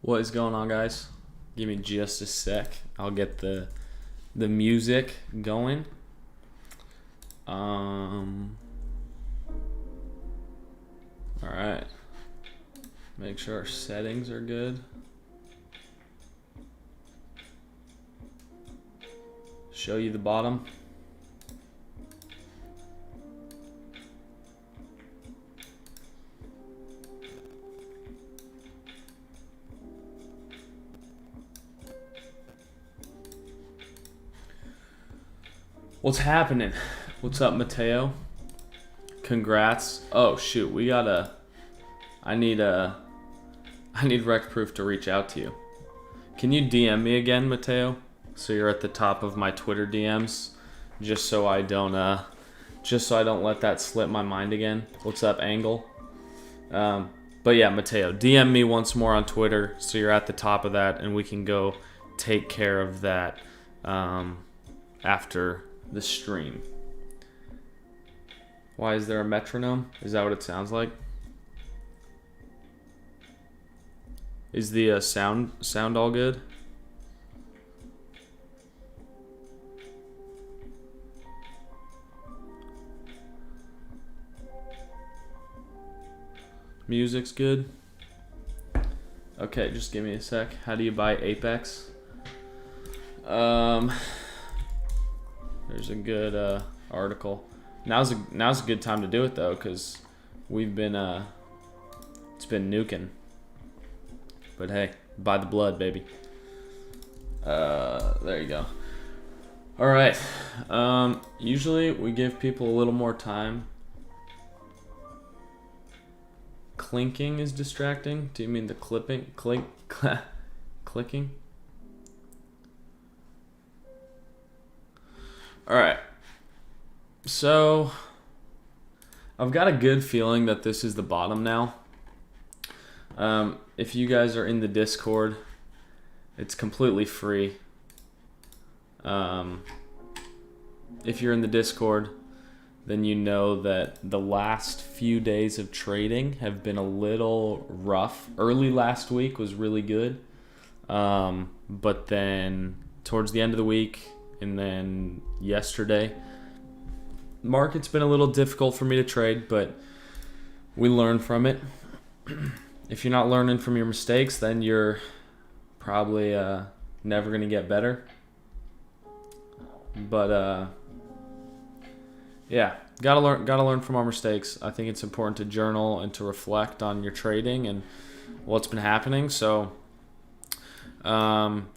What is going on, guys? Give me just a sec. I'll get the music going. All right. Make sure our settings are good. Show you the bottom. What's happening? What's up, Mateo? Congrats. Oh shoot, we gotta. I need RecProof to reach out to you. Can you DM me again, Mateo? So you're at the top of my Twitter DMs, just so I don't let that slip my mind again. What's up, Angle? But yeah, Mateo, DM me once more on Twitter, so you're at the top of that, and we can go take care of that after the stream. Why is there a metronome? Is that what it sounds like? Is the sound all good? Music's good. Okay, just give me a sec. How do you buy Apex? There's a good article. Now's a good time to do it though, because we've been it's been nuking. But hey, buy the blood, baby. There you go. All right. Usually we give people a little more time. Clinking is distracting. Do you mean the clicking? All right. So I've got a good feeling that this is the bottom now. If you guys are in the Discord, it's completely free. If you're in the Discord, then you know that the last few days of trading have been a little rough. Early last week was really good. But then towards the end of the week and then yesterday, market's been a little difficult for me to trade, but we learn from it. If you're not learning from your mistakes, then you're probably never going to get better. But yeah, gotta learn from our mistakes. I think it's important to journal and to reflect on your trading and what's been happening. So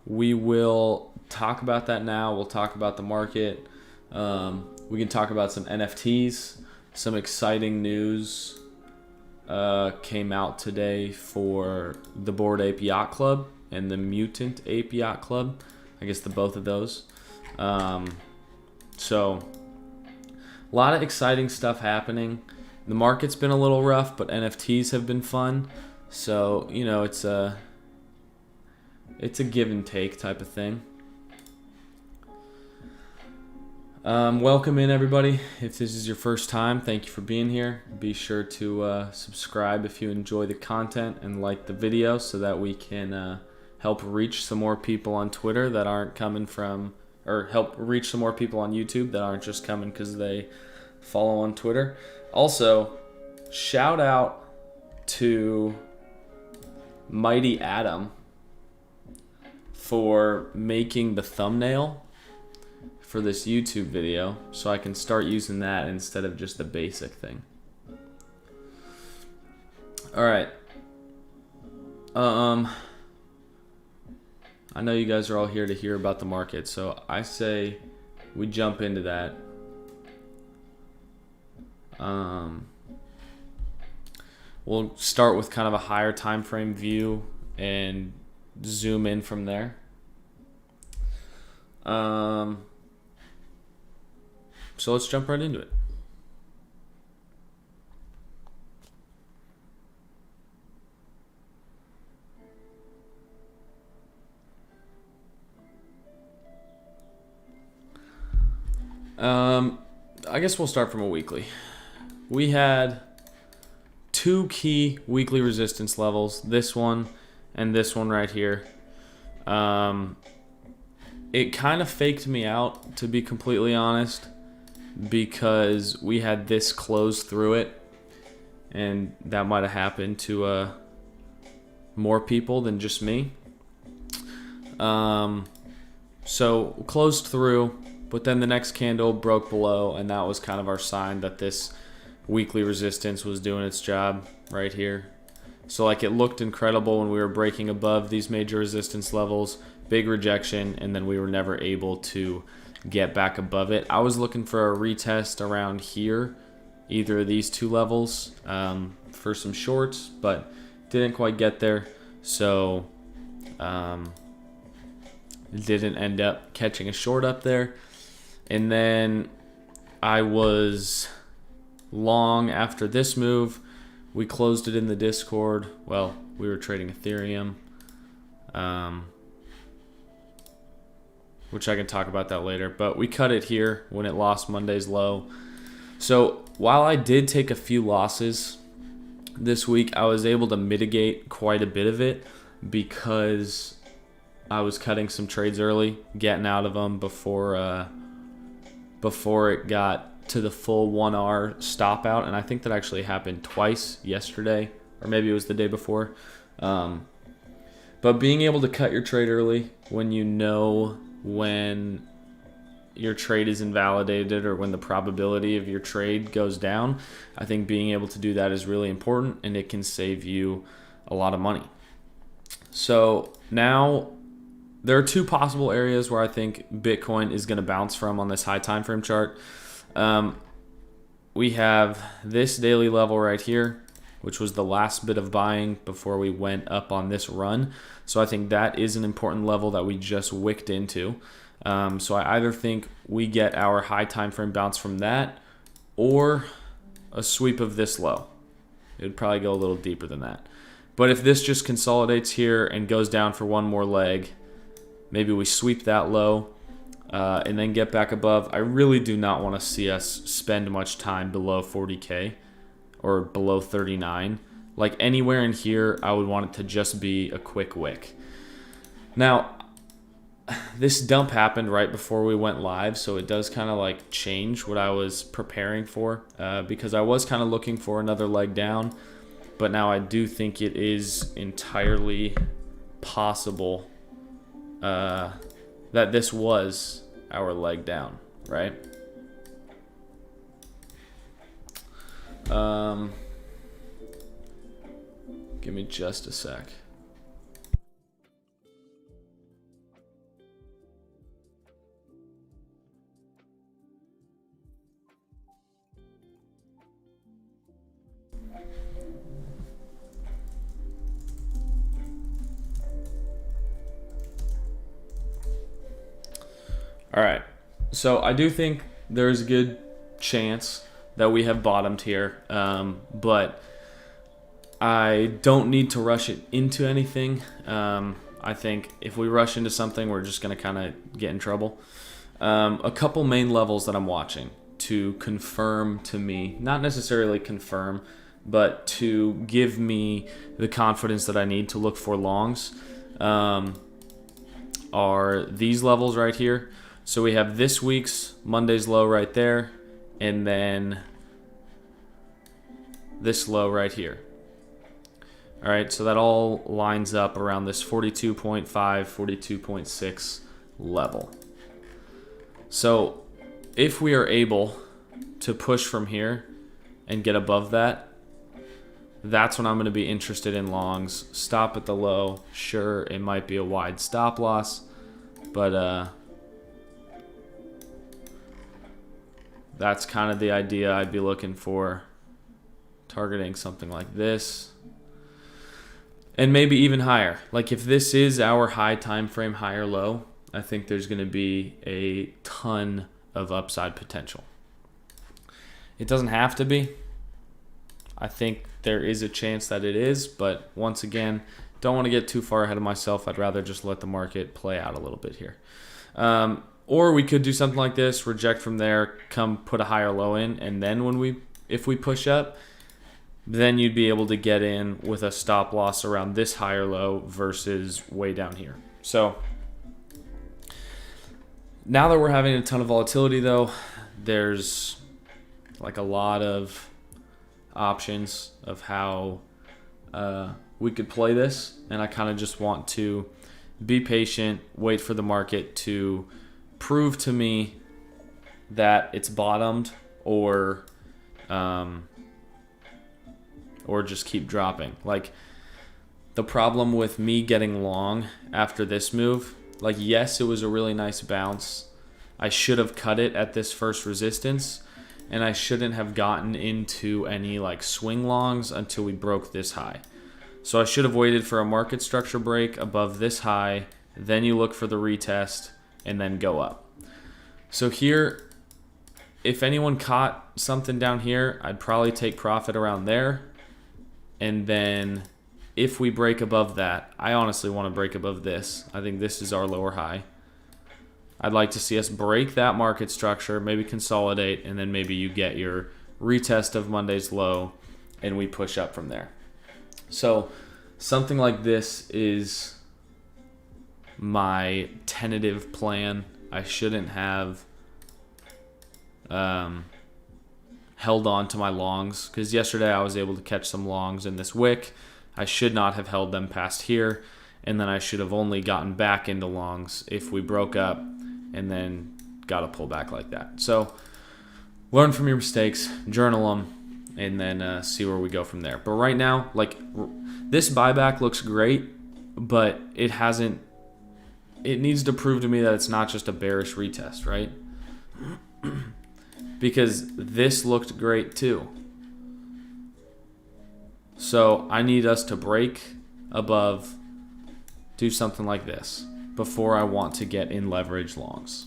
we will talk about that now. We'll talk about the market. We can talk about some NFTs. Some exciting news came out today for the Bored Ape Yacht Club and the Mutant Ape Yacht Club. I guess both of those. So a lot of exciting stuff happening. The market's been a little rough, but NFTs have been fun. So, you know, it's a give and take type of thing. Welcome in, everybody. If this is your first time, thank you for being here. Be sure to subscribe if you enjoy the content and like the video so that we can help reach some more people on Twitter that aren't coming from, or help reach some more people on YouTube that aren't just coming because they follow on Twitter. Also, shout out to Mighty Adam for making the thumbnail for this YouTube video, so I can start using that instead of just the basic thing. All right. I know you guys are all here to hear about the market, so I say we jump into that. We'll start with kind of a higher time frame view and zoom in from there. So let's jump right into it. I guess we'll start from a weekly. We had two key weekly resistance levels, this one and this one right here. It kind of faked me out, to be completely honest, because we had this close through it, and that might have happened to more people than just me. So closed through, but then the next candle broke below, and that was kind of our sign that this weekly resistance was doing its job right here. So like it looked incredible when we were breaking above these major resistance levels, big rejection, and then we were never able to get back above it. I was looking for a retest around here, either of these two levels, for some shorts, but didn't quite get there. So didn't end up catching a short up there. And then I was long after this move. We closed it in the Discord. Well, we were trading Ethereum, which I can talk about that later. But we cut it here when it lost Monday's low. So while I did take a few losses this week, I was able to mitigate quite a bit of it because I was cutting some trades early, getting out of them before it got to the full 1 hour stop out. And I think that actually happened twice yesterday, or maybe it was the day before. But being able to cut your trade early when you know when your trade is invalidated or when the probability of your trade goes down, I think being able to do that is really important, and it can save you a lot of money. So now there are two possible areas where I think Bitcoin is going to bounce from on this high time frame chart. We have this daily level right here, which was the last bit of buying before we went up on this run. So I think that is an important level that we just wicked into. So I either think we get our high time frame bounce from that or a sweep of this low. It would probably go a little deeper than that. But if this just consolidates here and goes down for one more leg, maybe we sweep that low and then get back above. I really do not want to see us spend much time below 40K or below 39. Like anywhere in here, I would want it to just be a quick wick. Now, this dump happened right before we went live, so it does kind of like change what I was preparing for because I was kind of looking for another leg down, but now I do think it is entirely possible that this was our leg down, right? Give me just a sec. All right, so I do think there's a good chance that we have bottomed here, but I don't need to rush it into anything. I think if we rush into something, we're just going to kind of get in trouble. A couple main levels that I'm watching to confirm to me, not necessarily confirm, but to give me the confidence that I need to look for longs, are these levels right here. So we have this week's Monday's low right there, and then this low right here. All right, so that all lines up around this 42.5, 42.6 level. So if we are able to push from here and get above that, that's when I'm going to be interested in longs. Stop at the low. Sure, it might be a wide stop loss, but that's kind of the idea I'd be looking for, targeting something like this. And maybe even higher. Like if this is our high time frame, higher low, I think there's going to be a ton of upside potential. It doesn't have to be. I think there is a chance that it is, but once again, don't want to get too far ahead of myself. I'd rather just let the market play out a little bit here. Or we could do something like this, reject from there, come put a higher low in, and then if we push up, then you'd be able to get in with a stop loss around this higher low versus way down here. So now that we're having a ton of volatility though, there's like a lot of options of how we could play this, and I kind of just want to be patient, wait for the market to prove to me that it's bottomed or just keep dropping. Like, the problem with me getting long after this move, like, yes, it was a really nice bounce. I should have cut it at this first resistance, and I shouldn't have gotten into any like swing longs until we broke this high. So I should have waited for a market structure break above this high, then you look for the retest, and then go up. So here, if anyone caught something down here, I'd probably take profit around there. And then if we break above that, I honestly want to break above this. I think this is our lower high. I'd like to see us break that market structure, maybe consolidate, and then maybe you get your retest of Monday's low, and we push up from there. So something like this is my tentative plan. I shouldn't have held on to my longs, because yesterday I was able to catch some longs in this wick. I should not have held them past here, and then I should have only gotten back into longs if we broke up and then got a pullback like that. So learn from your mistakes, journal them, and then see where we go from there. But right now, like, this buyback looks great, but it needs to prove to me that it's not just a bearish retest, right? Because this looked great too. So I need us to break above, do something like this before I want to get in leverage longs.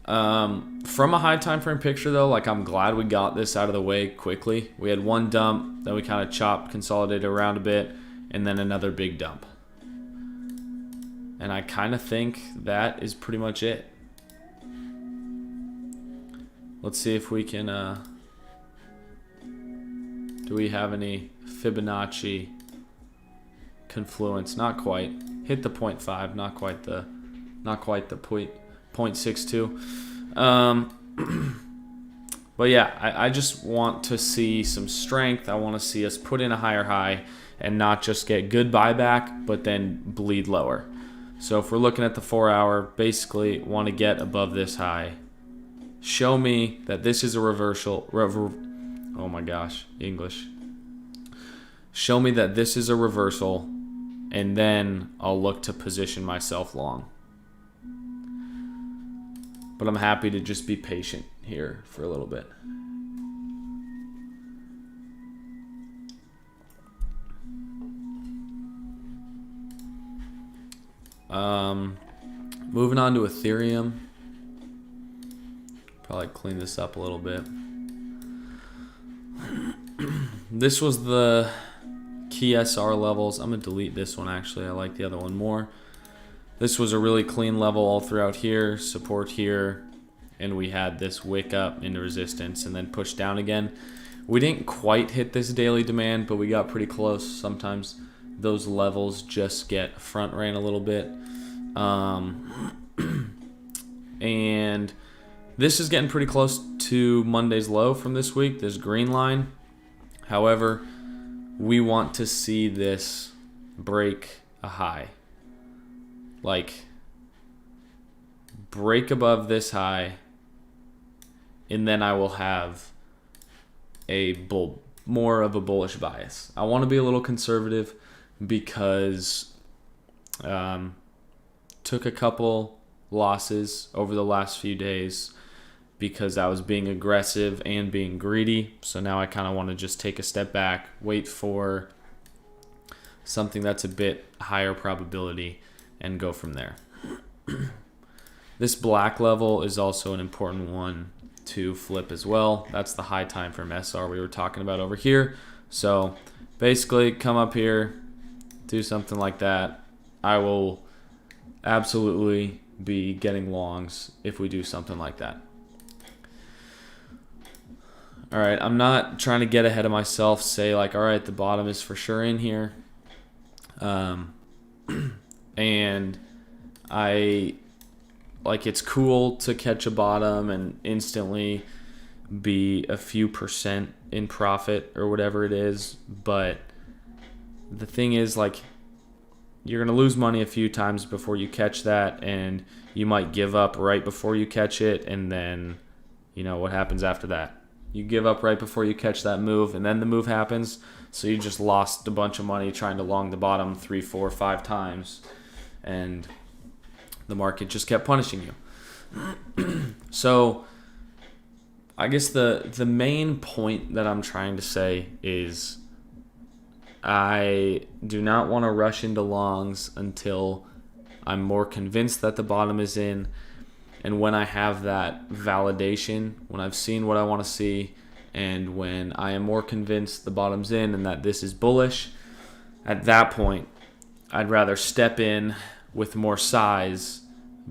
From a high time frame picture though, like, I'm glad we got this out of the way quickly. We had one dump, then we kind of chopped, consolidated around a bit, and then another big dump. And I kind of think that is pretty much it. Let's see if we can, do we have any Fibonacci confluence? Not quite. Hit the 0.5, not quite the 0.62. But yeah, I just want to see some strength. I want to see us put in a higher high and not just get good buyback, but then bleed lower. So if we're looking at the 4 hour, basically want to get above this high. Show me that this is a reversal. Oh my gosh, English. Show me that this is a reversal, and then I'll look to position myself long. But I'm happy to just be patient here for a little bit. Moving on to Ethereum. Probably clean this up a little bit. This was the key SR levels. I'm going to delete this one actually. I like the other one more. This was a really clean level all throughout here. Support here. And we had this wick up into resistance and then push down again. We didn't quite hit this daily demand, but we got pretty close. Sometimes those levels just get front ran a little bit. And this is getting pretty close to Monday's low from this week, this green line. However, we want to see this break a high. Like, break above this high, and then I will have more of a bullish bias. I want to be a little conservative because took a couple losses over the last few days because I was being aggressive and being greedy. So now I kind of want to just take a step back, wait for something that's a bit higher probability, and go from there. This black level is also an important one to flip as well. That's the high time frame SR we were talking about over here. So basically come up here, do something like that. I will absolutely be getting longs if we do something like that. All right, I'm not trying to get ahead of myself, say like, all right, the bottom is for sure in here. And it's cool to catch a bottom and instantly be a few percent in profit or whatever it is. But the thing is, like, you're going to lose money a few times before you catch that, and you might give up right before you catch it, and then, what happens after that? You give up right before you catch that move, and then the move happens, so you just lost a bunch of money trying to long the bottom 3, 4, 5 times, and the market just kept punishing you. So I guess the main point that I'm trying to say is I do not want to rush into longs until I'm more convinced that the bottom is in. And when I have that validation, when I've seen what I want to see, and when I am more convinced the bottom's in and that this is bullish, at that point, I'd rather step in with more size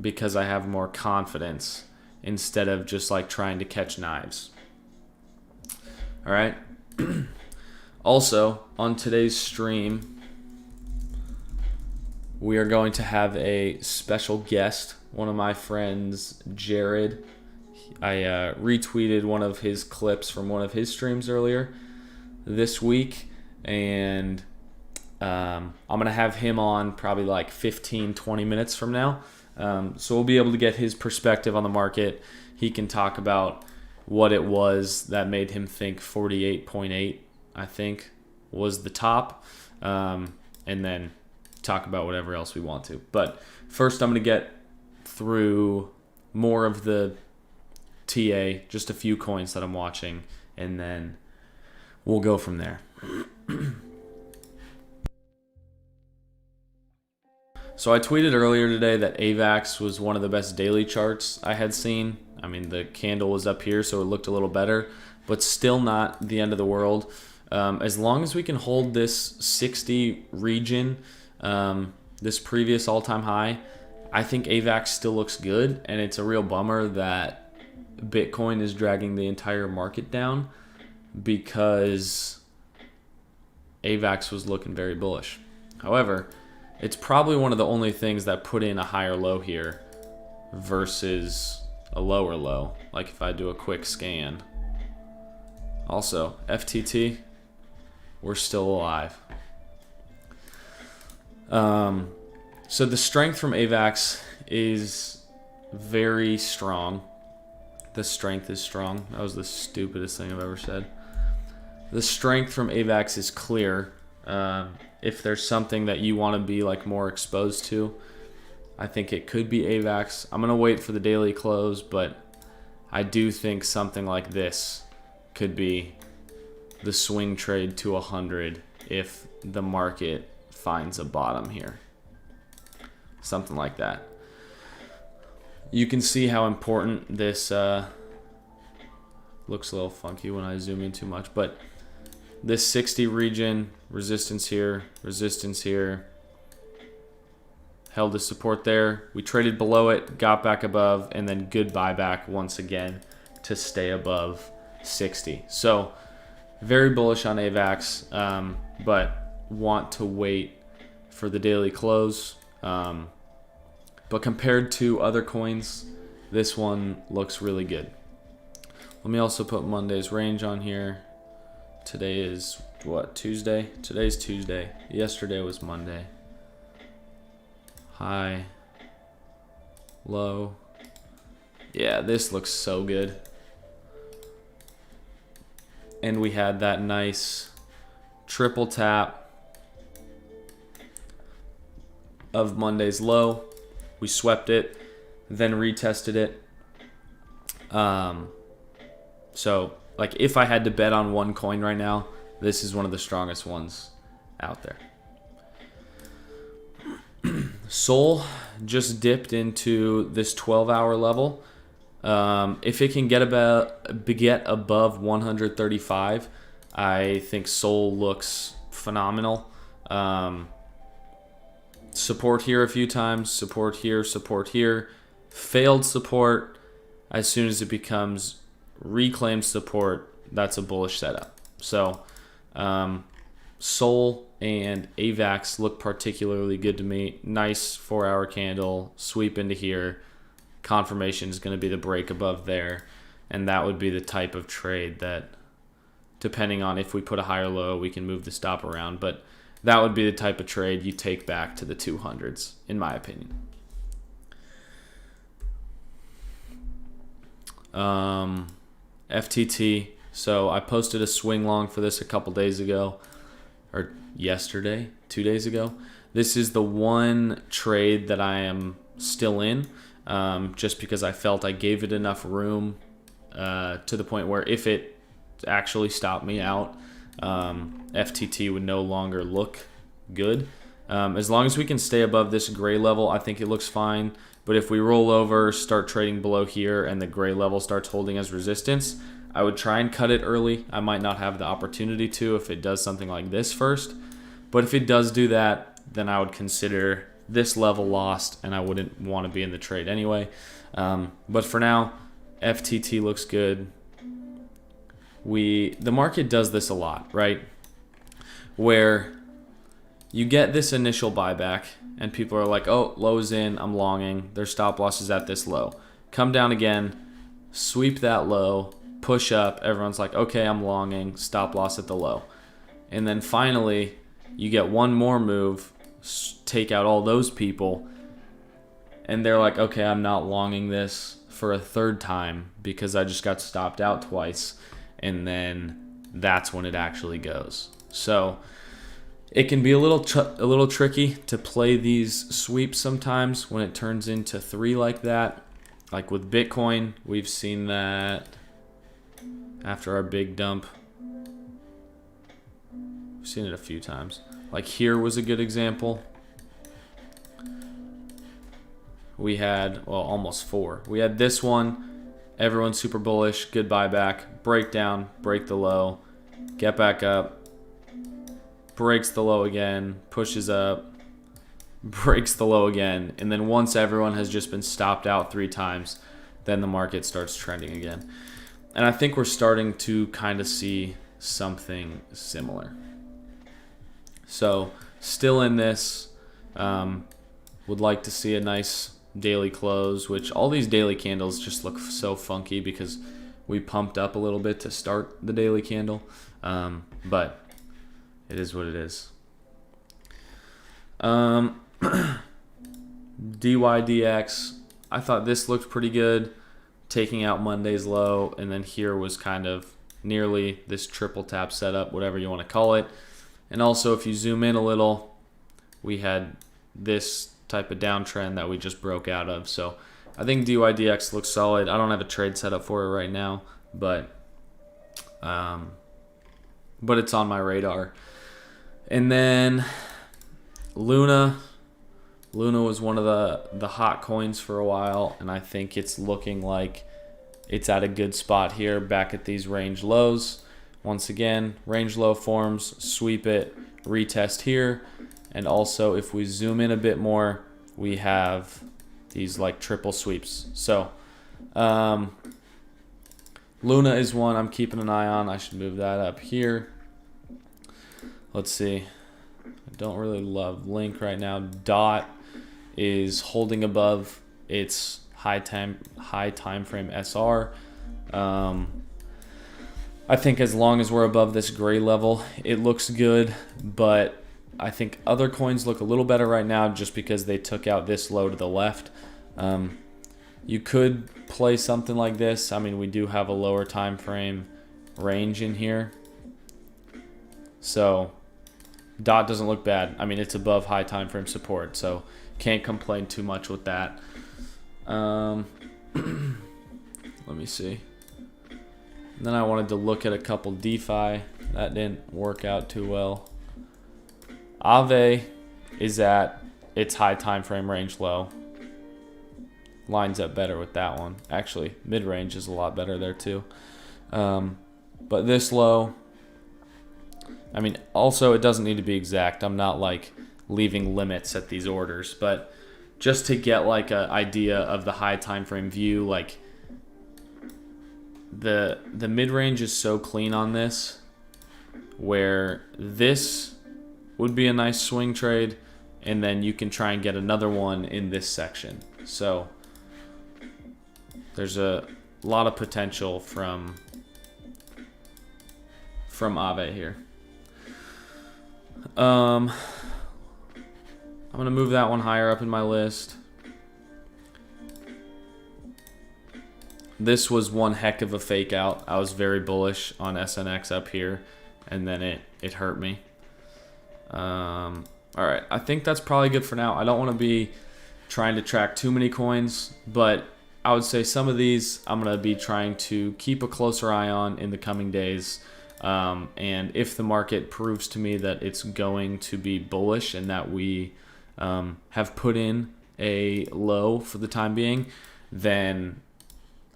because I have more confidence instead of just like trying to catch knives. All right. Also, on today's stream, we are going to have a special guest, one of my friends, Jared. I retweeted one of his clips from one of his streams earlier this week, and I'm going to have him on probably like 15, 20 minutes from now. So we'll be able to get his perspective on the market. He can talk about what it was that made him think 48.8, I think, was the top, and then talk about whatever else we want to. But first, I'm going to get through more of the TA, just a few coins that I'm watching, and then we'll go from there. So I tweeted earlier today that AVAX was one of the best daily charts I had seen. I mean, the candle was up here, so it looked a little better, but still not the end of the world. As long as we can hold this 60 region, this previous all-time high, I think AVAX still looks good, and it's a real bummer that Bitcoin is dragging the entire market down because AVAX was looking very bullish. However, it's probably one of the only things that put in a higher low here versus a lower low, like if I do a quick scan. Also, FTT, we're still alive. So the strength from AVAX is very strong. The strength is strong. That was the stupidest thing I've ever said. The strength from AVAX is clear. If there's something that you want to be like more exposed to, I think it could be AVAX. I'm going to wait for the daily close, but I do think something like this could be the swing trade to 100 if the market finds a bottom here. Something like that. You can see how important this looks a little funky when I zoom in too much, but this 60 region, resistance here, held the support there. We traded below it, got back above, and then good buyback once again to stay above 60. So very bullish on AVAX, but want to wait for the daily close. But compared to other coins, this one looks really good. Let me also put Monday's range on here. Today is what, Tuesday? Today's Tuesday. Yesterday was Monday. High, low. Yeah, this looks so good. And we had that nice triple tap of Monday's low. We swept it, then retested it. So, like, if I had to bet on one coin right now, this is one of the strongest ones out there. Sol just dipped into this 12-hour level. If it can get above 135, I think Sol looks phenomenal. Support here a few times, support here, failed support. As soon as it becomes reclaimed support, that's a bullish setup. So Sol and AVAX look particularly good to me. Nice 4-hour candle, sweep into here. Confirmation is going to be the break above there, and that would be the type of trade that, depending on if we put a higher low, we can move the stop around, but that would be the type of trade you take back to the 200s, in my opinion. FTT. So I posted a swing long for this a couple days ago, or yesterday, 2 days ago. This is the one trade that I am still in, just because I felt I gave it enough room to the point where if it actually stopped me out, FTT would no longer look good. As long as we can stay above this gray level, I think it looks fine. But if we roll over, start trading below here, and the gray level starts holding as resistance, I would try and cut it early. I might not have the opportunity to if it does something like this first. But if it does do that, then I would consider this level lost, and I wouldn't want to be in the trade anyway. But for now, FTT looks good. The market does this a lot, right? Where you get this initial buyback, and people are like, oh, low's in, I'm longing. Their stop loss is at this low. Come down again, sweep that low, push up. Everyone's like, okay, I'm longing, stop loss at the low. And then finally, you get one more move, take out all those people, and they're like, okay, I'm not longing this for a third time because I just got stopped out twice. And then that's when it actually goes. So it can be a little tricky to play these sweeps sometimes when it turns into 3 like that. Like with Bitcoin, we've seen that after our big dump. We've seen it a few times. Like here was a good example. We had, well, almost 4. We had this one. Everyone's super bullish, good buyback, break down, break the low, get back up, breaks the low again, pushes up, breaks the low again, and then once everyone has just been stopped out 3 times, then the market starts trending again. And I think we're starting to kind of see something similar. So still in this, would like to see a nice daily close, which all these daily candles just look so funky because we pumped up a little bit to start the daily candle, but it is what it is. DYDX, I thought this looked pretty good, taking out Monday's low, and then here was kind of nearly this triple tap setup, whatever you want to call it. And also if you zoom in a little, we had this type of downtrend that we just broke out of. So I think DYDX looks solid. I don't have a trade set up for it right now, but it's on my radar. And then Luna was one of the hot coins for a while, and I think it's looking like it's at a good spot here, back at these range lows. Once again, range low forms, sweep it, retest here. And also, if we zoom in a bit more, we have these like triple sweeps. So, Luna is one I'm keeping an eye on. I should move that up here. Let's see. I don't really love Link right now. Dot is holding above its high time frame SR. I think as long as we're above this gray level, it looks good, but I think other coins look a little better right now just because they took out this low to the left. You could play something like this. I mean, we do have a lower time frame range in here. So Dot doesn't look bad. I mean, it's above high time frame support, so can't complain too much with that. Let me see. And then I wanted to look at a couple DeFi. That didn't work out too well. Aave is at its high time frame range low. Lines up better with that one. Actually, mid-range is a lot better there too. But this low, I mean, also it doesn't need to be exact. I'm not like leaving limits at these orders, but just to get like an idea of the high time frame view, like the mid-range is so clean on this, where this would be a nice swing trade, and then you can try and get another one in this section. So there's a lot of potential from Aave here. I'm gonna move that one higher up in my list. This was one heck of a fake out. I was very bullish on SNX up here, and then it hurt me. All right, I think that's probably good for now. I don't want to be trying to track too many coins, but I would say some of these I'm going to be trying to keep a closer eye on in the coming days. And if the market proves to me that it's going to be bullish and that we have put in a low for the time being, then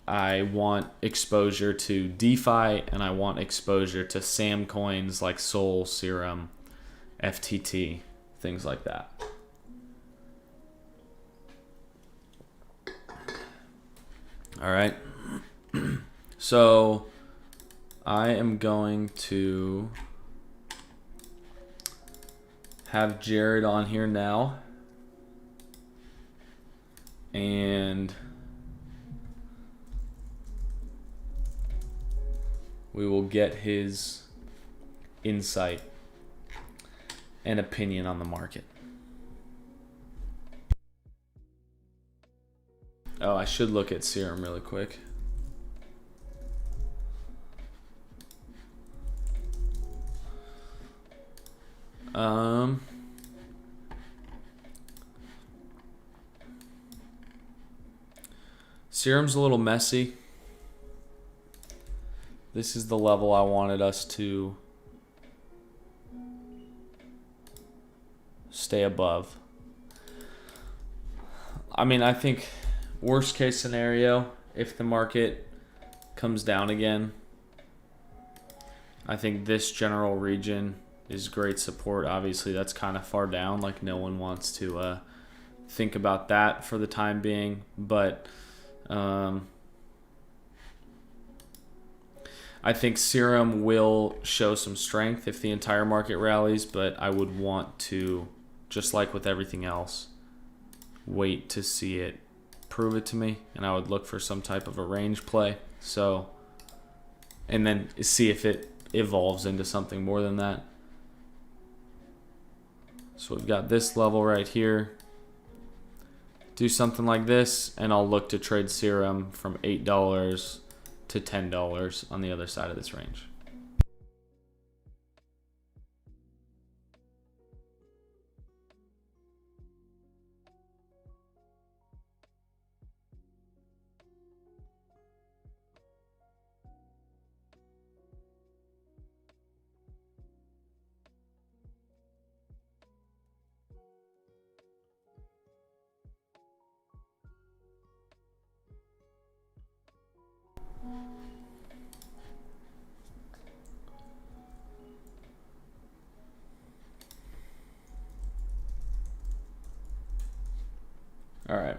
I want exposure to DeFi, and I want exposure to SAM coins like Sol, Serum, FTT, things like that. All right. So I am going to have Jared on here now, and we will get his insight and opinion on the market. Oh, I should look at Serum really quick. Serum's a little messy. This is the level I wanted us to stay above. I mean, I think worst case scenario, if the market comes down again, I think this general region is great support. Obviously, that's kind of far down. Like, no one wants to think about that for the time being. But I think Serum will show some strength if the entire market rallies, but I would want to, just like with everything else, wait to see it prove it to me, and I would look for some type of a range play. So, and then see if it evolves into something more than that. So we've got this level right here. Do something like this, and I'll look to trade Serum from $8 to $10 on the other side of this range. All right.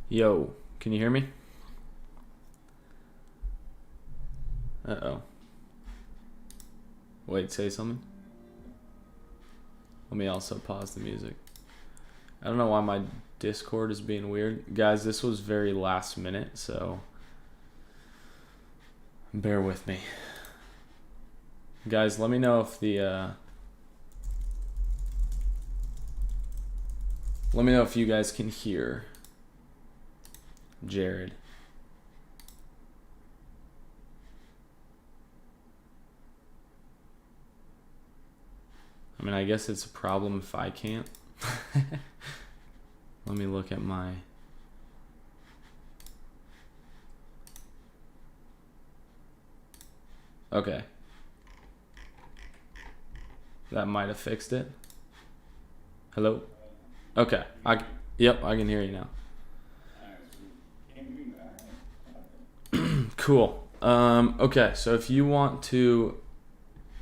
Yo, can you hear me? Uh-oh. Wait, say something? Let me also pause the music. I don't know why my Discord is being weird. Guys, this was very last minute, so bear with me. Guys, let me know if the let me know if you guys can hear Jared. I mean, I guess it's a problem if I can't. Let me look at my... Okay. That might have fixed it. Hello? Okay. Yep, I can hear you now. Cool. Okay, so if you want to,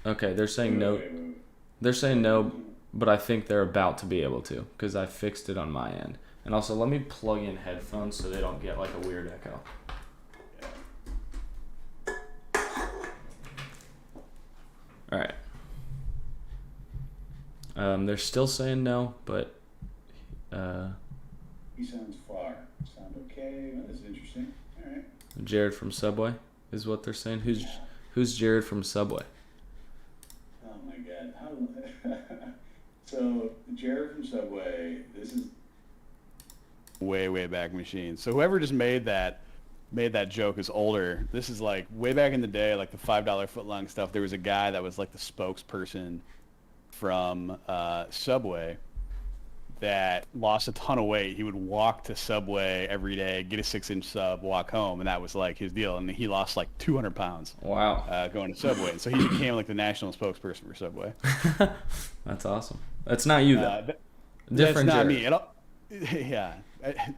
okay, they're saying no. They're saying no, but I think they're about to be able to because I fixed it on my end. And also, let me plug in headphones so they don't get like a weird echo. All right. They're still saying no, but He sounds far. Sound okay? Well, that's interesting. All right. Jared from Subway is what they're saying. Who's Jared from Subway? Oh my God. So Jared from Subway. This is way back machine. So whoever just made that joke is older. This is like way back in the day, like the $5 footlong stuff. There was a guy that was like the spokesperson from Subway that lost a ton of weight. He would walk to Subway every day, get a 6-inch sub, walk home, and that was like his deal. And he lost like 200 pounds. Wow. Going to Subway. And so he became like the national spokesperson for Subway. That's awesome. That's not you though. Different. That's not me at all. Yeah.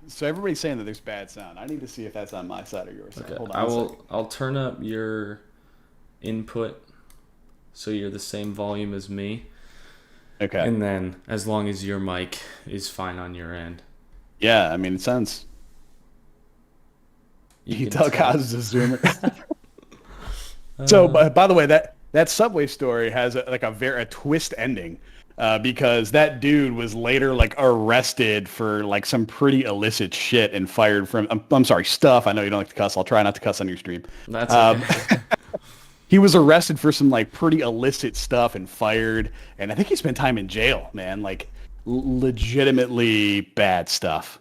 So everybody's saying that there's bad sound. I need to see if that's on my side or yours. Okay. Hold on. I'll turn up your input so you're the same volume as me. Okay. And then as long as your mic is fine on your end. Yeah, I mean it sounds. You can tell Kaz is a zoomer. So, by the way, that Subway story has a twist ending. Because that dude was later like arrested for like some pretty illicit shit and fired from. I'm sorry, stuff. I know you don't like to cuss. I'll try not to cuss on your stream. That's okay. He was arrested for some like pretty illicit stuff and fired, and I think he spent time in jail. Man, like legitimately bad stuff.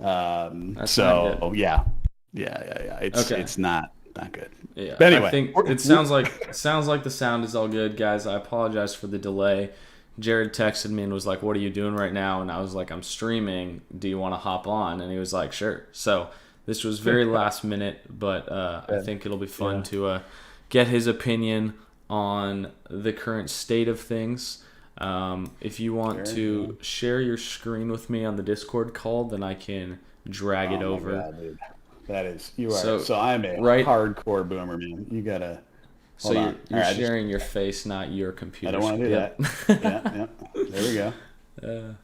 So yeah. It's not good. Yeah, but anyway, I think it sounds like the sound is all good, guys. I apologize for the delay. Jared texted me and was like, "What are you doing right now?" And I was like, "I'm streaming. Do you want to hop on?" And he was like, "Sure." So this was very last minute, but I think it'll be fun to get his opinion on the current state of things. If you want to share your screen with me on the Discord call, then I can drag it over. God, dude. That is, you are. So I'm a hardcore boomer, man. You gotta. So you're sharing your face, not your computer. I don't want to do that. Yeah. There we go.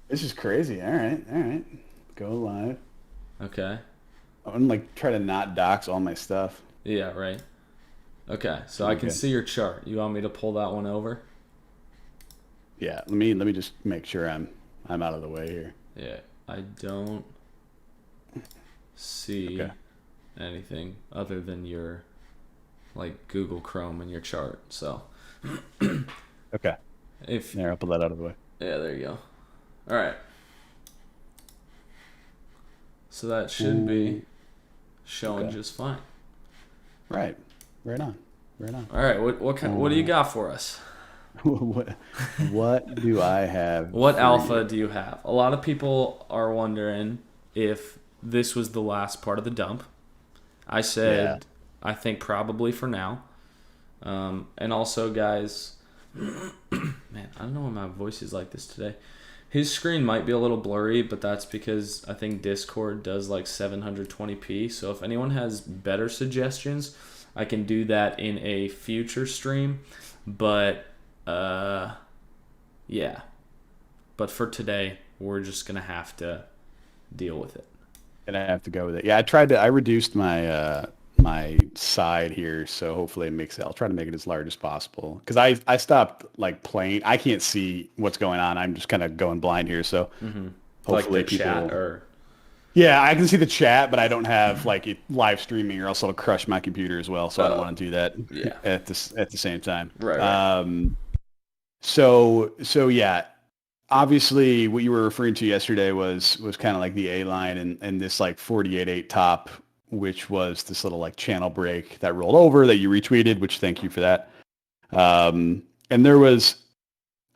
This is crazy. All right. Go live. Okay. I'm gonna like try to not dox all my stuff. Yeah. Right. Okay. So I can see your chart. You want me to pull that one over? Yeah. Let me just make sure I'm out of the way here. Yeah. I don't see anything other than your like Google Chrome and your chart. So okay. I'll pull that out of the way. Yeah, there you go. All right. So that should be showing just fine. Right on. All right. What do you got for us? What do I have? What alpha do you have? A lot of people are wondering if this was the last part of the dump. I said I think probably for now. And also, guys, man, I don't know why my voice is like this today. His screen might be a little blurry, but that's because I think Discord does like 720p. So if anyone has better suggestions, I can do that in a future stream. But yeah. But for today, we're just gonna have to deal with it. And I have to go with it. Yeah, I reduced my my side here, so hopefully it makes it. I'll try to make it as large as possible because I stopped like playing. I can't see what's going on. I'm just kind of going blind here, so hopefully like the chat or. Yeah, I can see the chat, but I don't have like it live streaming, or else it'll crush my computer as well. So I don't want to do that at the same time. Right. So yeah. Obviously, what you were referring to yesterday was kind of like the A line and this like 48.8 top, which was this little like channel break that rolled over that you retweeted, which thank you for that. And there was,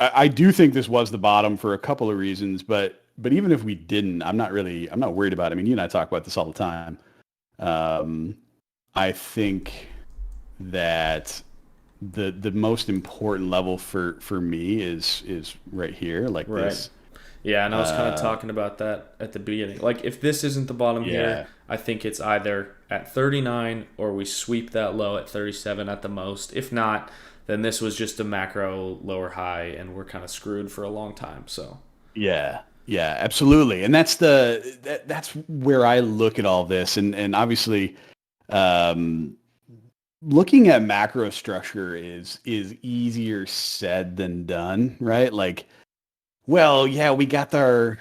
I do think this was the bottom for a couple of reasons, but even if we didn't, I'm not worried about it. I mean, you and I talk about this all the time. I think that the most important level for me is right here, like this Yeah, and I was kind of talking about that at the beginning. Like, if this isn't the bottom here, Yeah. I think it's either at 39 or we sweep that low at 37 at the most. If not, then this was just a macro lower high, and we're kind of screwed for a long time. So, Yeah. Yeah, absolutely. And that's where I look at all this. And obviously, um, looking at macro structure is easier said than done, right? Like, well, yeah, we got our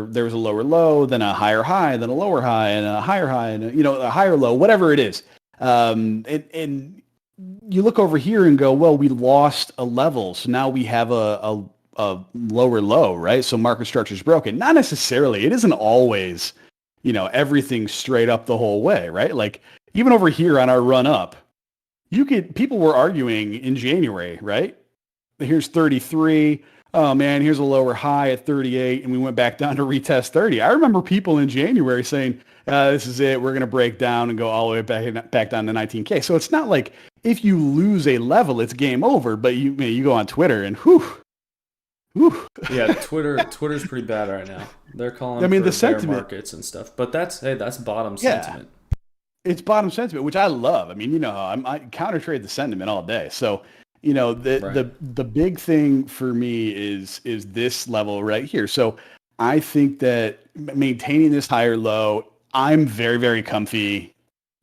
there was a lower low, then a higher high, then a lower high, and a higher high, and a higher low, whatever it is. And you look over here and go, well, we lost a level, so now we have a lower low, right? So market structure is broken. Not necessarily. It isn't always, everything straight up the whole way, right? Like even over here on our run up, people were arguing in January, right? Here's 33. Oh man, here's a lower high at 38, and we went back down to retest 30. I remember people in January saying, "This is it. We're going to break down and go all the way back down to 19K." So it's not like if you lose a level, it's game over. But you go on Twitter and whew. yeah, Twitter's pretty bad right now. They're calling for the bear sentiment markets and stuff. But that's bottom Yeah. sentiment. It's bottom sentiment, which I love. I mean, you know how I counter trade the sentiment all day. So, the big thing for me is this level right here. So I think that maintaining this higher low, I'm very, very comfy.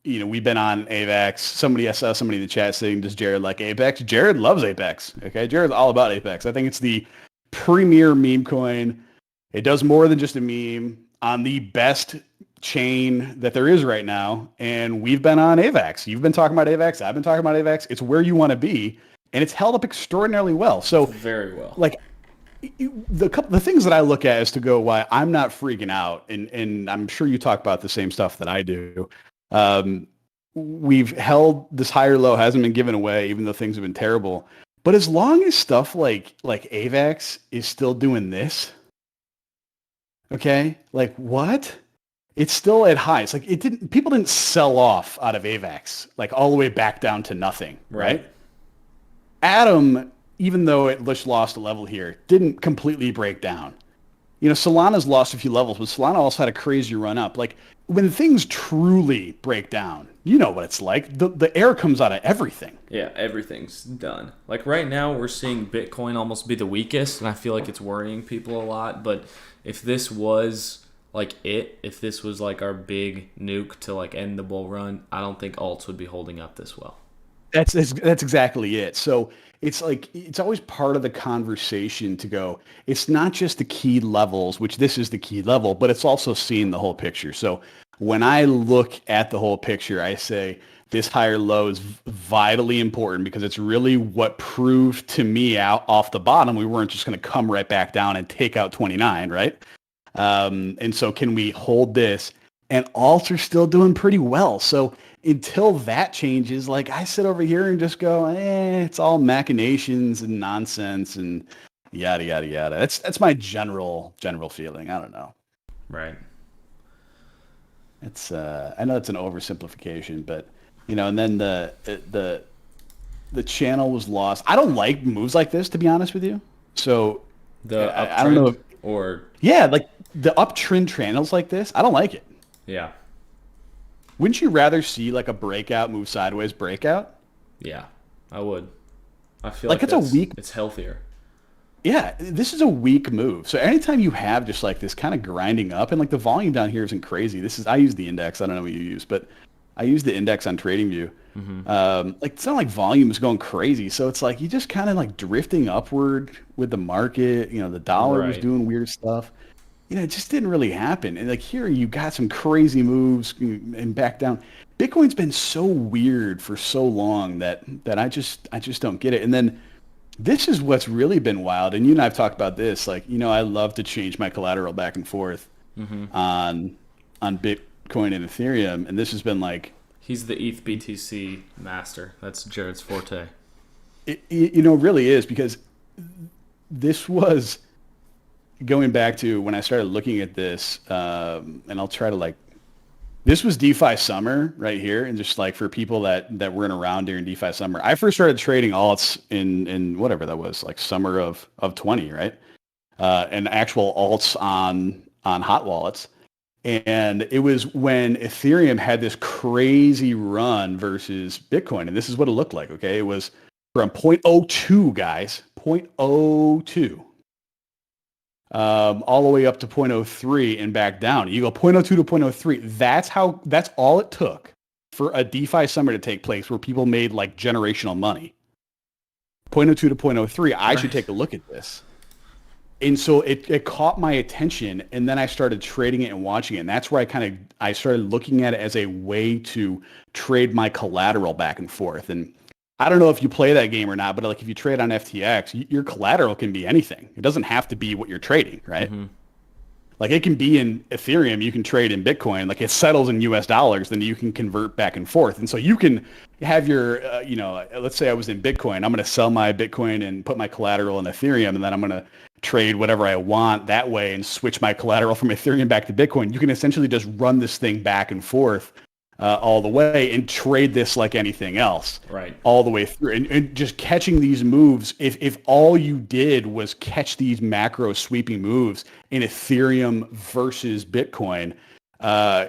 We've been on AVAX. I saw somebody in the chat saying, does Jared like Apex? Jared loves Apex. Okay. Jared's all about Apex. I think it's the premier meme coin. It does more than just a meme on the best chain that there is right now. And we've been on AVAX. You've been talking about AVAX. I've been talking about AVAX. It's where you want to be. And it's held up extraordinarily well. So very well. Like the things that I look at is to go why I'm not freaking out. And I'm sure you talk about the same stuff that I do. We've held this higher low, hasn't been given away, even though things have been terrible. But as long as stuff like AVAX is still doing this, okay, like what? It's still at highs. Like people didn't sell off out of AVAX, like all the way back down to nothing, right? Atom, even though it just lost a level here, didn't completely break down. Solana's lost a few levels, but Solana also had a crazy run up. Like when things truly break down, you know what it's like. The air comes out of everything. Yeah, everything's done. Like right now, we're seeing Bitcoin almost be the weakest, and I feel like it's worrying people a lot. But if this was if this was like our big nuke to like end the bull run, I don't think alts would be holding up this well. That's exactly it. So it's like it's always part of the conversation to go. It's not just the key levels, which this is the key level, but it's also seeing the whole picture. So when I look at the whole picture, I say this higher low is vitally important because it's really what proved to me out off the bottom we weren't just going to come right back down and take out 29, right? And so can we hold this? And alts are still doing pretty well. So until that changes, like I sit over here and just go, it's all machinations and nonsense and yada, yada, yada. That's my general feeling. I don't know. Right. It's, I know it's an oversimplification, but and then the channel was lost. I don't like moves like this, to be honest with you. So I don't know like the uptrend channels like this. I don't like it. Yeah. Wouldn't you rather see like a breakout move sideways breakout? Yeah, I would. I feel like it's healthier. Yeah, this is a weak move. So anytime you have just like this kind of grinding up and like the volume down here isn't crazy. I use the index. I don't know what you use, but I use the index on TradingView. Mm-hmm. Like it's not like volume is going crazy. So it's like you just kind of like drifting upward with the market. The dollar was doing weird stuff. It just didn't really happen. And like here, you got some crazy moves and back down. Bitcoin's been so weird for so long that I just don't get it. And then this is what's really been wild. And you and I have talked about this. Like, I love to change my collateral back and forth on Bitcoin and Ethereum. And this has been like, he's the ETH BTC master. That's Jared's forte. It really is, because this was going back to when I started looking at this, and I'll try to this was DeFi summer right here. And just like for people that weren't around during DeFi summer, I first started trading alts in whatever that was, like summer of 20, right? and actual alts on hot wallets. And it was when Ethereum had this crazy run versus Bitcoin. And this is what it looked like, okay? It was from 0.02, guys, 0.02, all the way up to 0.03 and back down. You go 0.02 to 0.03. That's all it took for a DeFi summer to take place where people made like generational money. 0.02 to 0.03, I should take a look at this. And so it caught my attention, and then I started trading it and watching it. And that's where I started looking at it as a way to trade my collateral back and forth. And I don't know if you play that game or not, but like if you trade on FTX, your collateral can be anything. It doesn't have to be what you're trading, right? Mm-hmm. Like it can be in Ethereum, you can trade in Bitcoin, like it settles in US dollars, then you can convert back and forth. And so you can have your, let's say I was in Bitcoin, I'm going to sell my Bitcoin and put my collateral in Ethereum, and then I'm going to trade whatever I want that way and switch my collateral from Ethereum back to Bitcoin. You can essentially just run this thing back and forth all the way and trade this like anything else, right? All the way through, and just catching these moves. If all you did was catch these macro sweeping moves in Ethereum versus Bitcoin,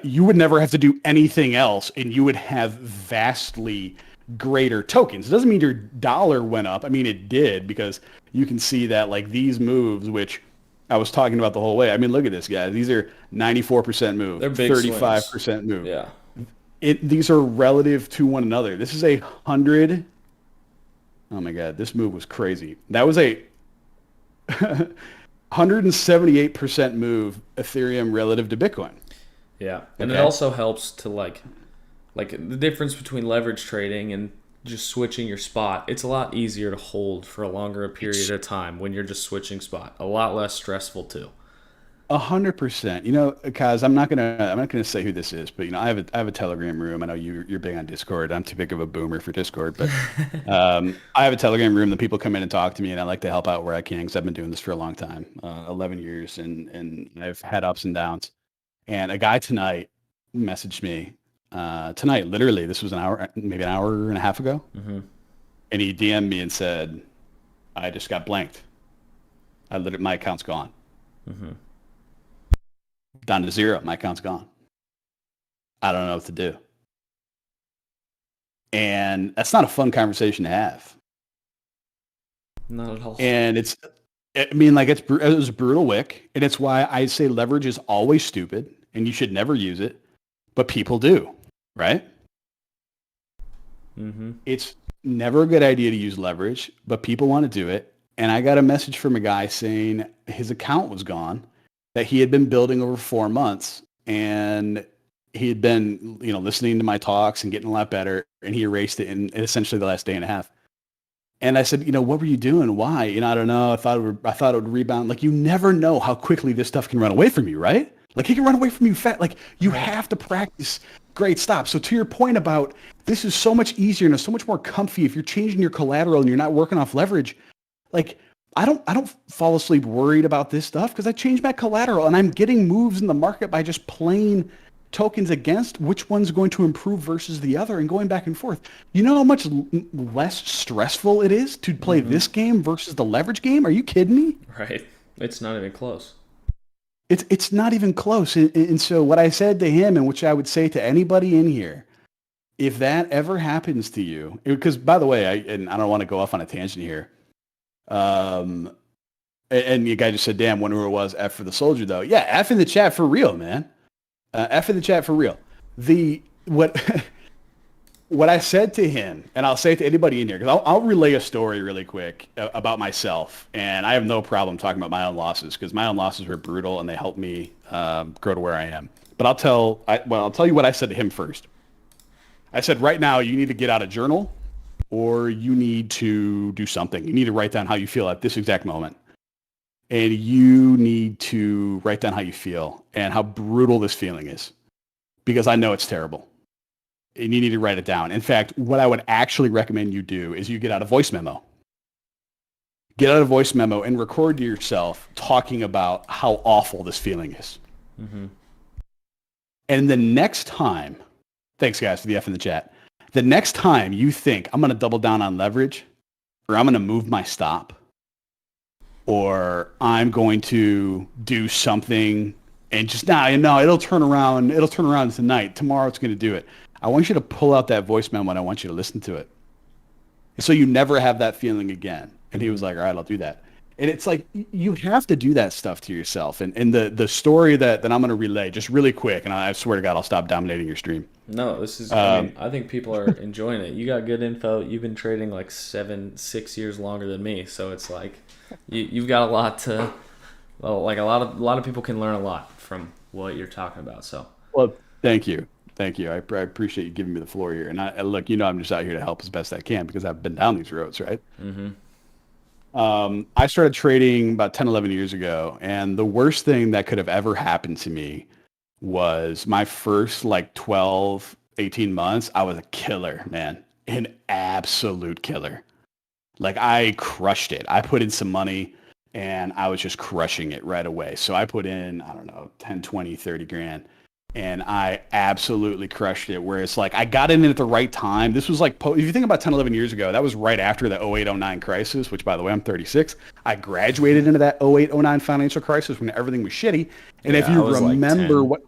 you would never have to do anything else, and you would have vastly greater tokens. It doesn't mean your dollar went up. I mean, it did, because you can see that like these moves, which I was talking about the whole way. I mean, look at this, guys. These are 94% move, they're big 35% move. Yeah. These are relative to one another. This is 100. Oh my God, this move was crazy. That was a 178% move Ethereum relative to Bitcoin. Yeah, and it also helps to like the difference between leverage trading and just switching your spot. It's a lot easier to hold for a longer period of time when you're just switching spot. A lot less stressful too. 100%. You know, Kaz, I'm not gonna say who this is, but you know, I have a Telegram room. I know you're big on Discord. I'm too big of a boomer for Discord, but I have a Telegram room that people come in and talk to me, and I like to help out where I can, because I've been doing this for a long time, 11 years, and I've had ups and downs. And a guy tonight messaged me tonight. Literally, this was maybe an hour and a half ago, mm-hmm. and he DM'd me and said, "I just got blanked. My account's gone." Mm-hmm. Down to zero. My account's gone. I don't know what to do. And that's not a fun conversation to have. Not at all. And it was a brutal wick. And it's why I say leverage is always stupid and you should never use it. But people do, right? Mm-hmm. It's never a good idea to use leverage, but people want to do it. And I got a message from a guy saying his account was gone, that he had been building over 4 months, and he had been, listening to my talks and getting a lot better, and he erased it in essentially the last day and a half. And I said, what were you doing? Why? I don't know. I thought it would rebound. Like, you never know how quickly this stuff can run away from you, right? Like, it can run away from you fast. Like, you have to practice great stops. So to your point about this is so much easier and it's so much more comfy if you're changing your collateral and you're not working off leverage. Like, I don't fall asleep worried about this stuff because I changed my collateral and I'm getting moves in the market by just playing tokens against which one's going to improve versus the other and going back and forth. You know how much less stressful it is to play mm-hmm. this game versus the leverage game? Are you kidding me? Right. It's not even close. It's not even close. And so what I said to him, and which I would say to anybody in here, if that ever happens to you, because by the way, I don't want to go off on a tangent here. And the guy just said, "Damn, wonder who it was." F for the soldier, though. Yeah, F in the chat for real, man. F in the chat for real. What I said to him, and I'll say it to anybody in here, because I'll relay a story really quick about myself, and I have no problem talking about my own losses, because my own losses were brutal and they helped me grow to where I am. But I'll tell you what I said to him first. I said, right now you need to get out a journal, or you need to do something. You need to write down how you feel at this exact moment. And you need to write down how you feel and how brutal this feeling is, because I know it's terrible. And you need to write it down. In fact, what I would actually recommend you do is you get out a voice memo. Get out a voice memo and record to yourself talking about how awful this feeling is. Mm-hmm. And the next time, thanks guys for the F in the chat. The next time you think I'm going to double down on leverage, or I'm going to move my stop, or I'm going to do something and just no, it'll turn around. It'll turn around tonight. Tomorrow it's going to do it. I want you to pull out that voice memo and I want you to listen to it. So you never have that feeling again. And he was like, all right, I'll do that. And it's like, you have to do that stuff to yourself. And the story that I'm going to relay just really quick, and I swear to God, I'll stop dominating your stream. No, this is, I think people are enjoying it. You got good info. You've been trading like 6 years longer than me. So it's like, you've got a lot to, well, like a lot of people can learn a lot from what you're talking about. So, well, thank you. Thank you. I appreciate you giving me the floor here. And I look, I'm just out here to help as best I can because I've been down these roads, right? Mm-hmm. I started trading about 10, 11 years ago. And the worst thing that could have ever happened to me was my first like 12, 18 months. I was a killer, man. An absolute killer. Like I crushed it. I put in some money and I was just crushing it right away. So I put in, I don't know, 10, 20, 30 grand. And I absolutely crushed it, where it's like I got in at the right time. This was like, if you think about 10, 11 years ago, that was right after the 08, 09 crisis, which, by the way, I'm 36. I graduated into that 08, 09 financial crisis when everything was shitty. And if you remember what...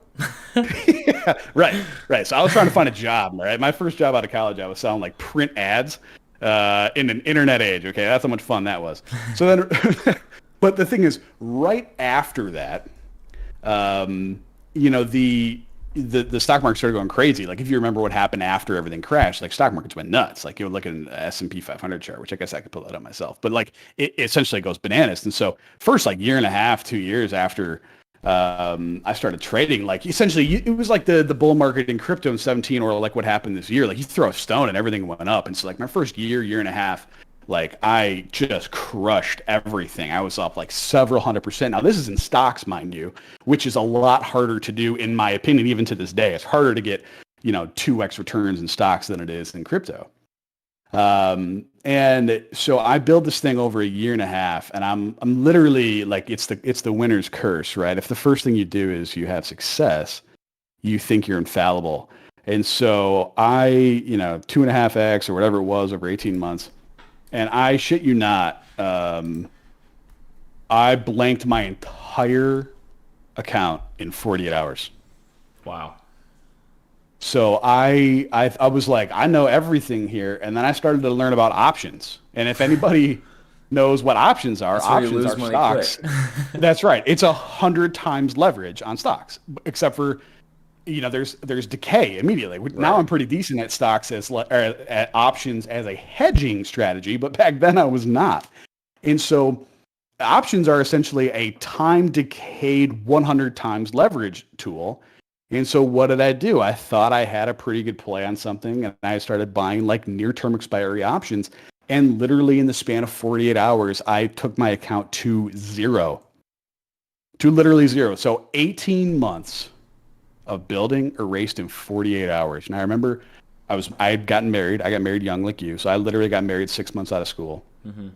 yeah, right. So I was trying to find a job, right? My first job out of college, I was selling like print ads in an internet age, okay? That's how much fun that was. So then, but the thing is, right after that... the stock market started going crazy. Like if you remember what happened after everything crashed, like stock markets went nuts. Like you would look at an S&P 500 chart, which I guess I could pull that up myself, but like it essentially goes bananas. And so first like year and a half, 2 years after I started trading, like essentially it was like the bull market in crypto in 17, or like what happened this year. Like you throw a stone and everything went up. And so like my first year and a half, like I just crushed everything. I was up like several 100%. Now this is in stocks, mind you, which is a lot harder to do in my opinion, even to this day. It's harder to get, 2x returns in stocks than it is in crypto. And so I built this thing over a year and a half, and I'm literally like, it's the winner's curse, right? If the first thing you do is you have success, you think you're infallible. And so I, 2.5x or whatever it was over 18 months. And I shit you not, I blanked my entire account in 48 hours. Wow. So I was like, I know everything here. And then I started to learn about options. And if anybody knows what options are, options are stocks. That's right. It's 100 times leverage on stocks, except for, there's decay immediately. Right. Now I'm pretty decent at stocks at options as a hedging strategy, but back then I was not. And so options are essentially a time decayed 100 times leverage tool. And so what did I do? I thought I had a pretty good play on something, and I started buying like near-term expiry options. And literally in the span of 48 hours, I took my account to zero. To literally zero. So 18 months of building erased in 48 hours. And I remember I had gotten married. I got married young like you. So I literally got married 6 months out of school. Mm-hmm.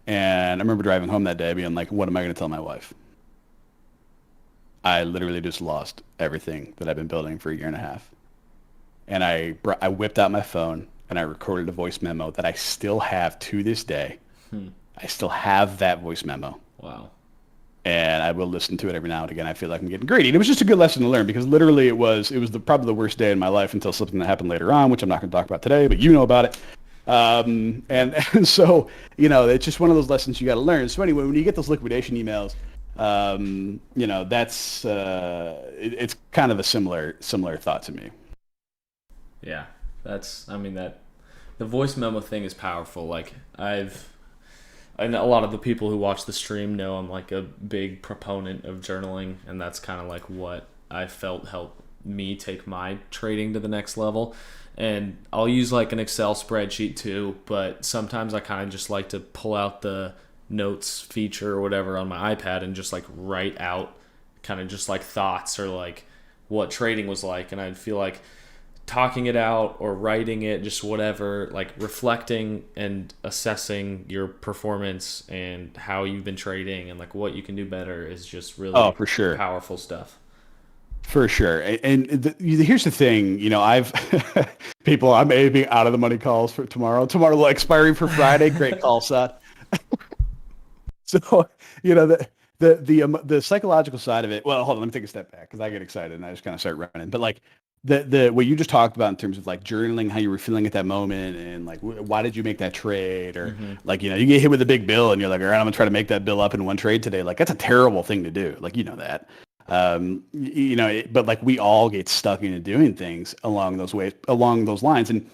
And I remember driving home that day being like, what am I going to tell my wife? I literally just lost everything that I've been building for a year and a half. And I whipped out my phone and I recorded a voice memo that I still have to this day. I still have that voice memo. Wow. And I will listen to it every now and again. I feel like I'm getting greedy. And it was just a good lesson to learn, because literally it was probably the worst day in my life until something that happened later on, which I'm not going to talk about today, but you know about it. And so, it's just one of those lessons you got to learn. So anyway, when you get those liquidation emails, that's, it's kind of a similar thought to me. Yeah, the voice memo thing is powerful. Like I know a lot of the people who watch the stream know I'm like a big proponent of journaling, and that's kind of like what I felt helped me take my trading to the next level. And I'll use like an Excel spreadsheet too, but sometimes I kind of just like to pull out the notes feature or whatever on my iPad and just like write out kind of just like thoughts or like what trading was like. And I feel like talking it out or writing it, just whatever, like reflecting and assessing your performance and how you've been trading and like what you can do better is just really for sure powerful stuff. For sure. And here's the thing, I've people, I may be out of the money calls for tomorrow, like expiring for Friday. Great call, Seth. So, you know, the psychological side of it. Well, hold on, let me take a step back because I get excited and I just kind of start running. But like the what you just talked about in terms of like journaling, how you were feeling at that moment, and like why did you make that trade, or like, you know, you get hit with a big bill and you're like, all right, I'm gonna try to make that bill up in one trade today. Like that's a terrible thing to do. Like, you know that. You know, but like we all get stuck into doing things along those lines. And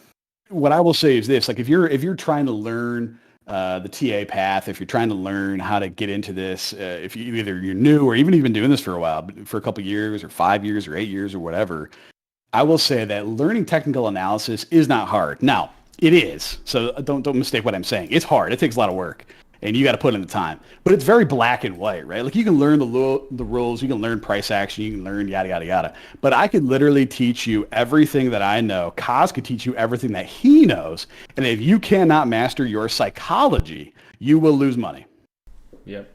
what I will say is this: like if you're trying to learn the TA path, if you're trying to learn how to get into this, if you either you're new or even been doing this for a while, for a couple of years or 5 years or 8 years or whatever, I will say that learning technical analysis is not hard. Now, it is. So don't mistake what I'm saying. It's hard. It takes a lot of work. And you got to put in the time. But it's very black and white, right? Like you can learn the rules, you can learn price action, you can learn yada, yada, yada. But I could literally teach you everything that I know. Kaz could teach you everything that he knows. And if you cannot master your psychology, you will lose money. Yep.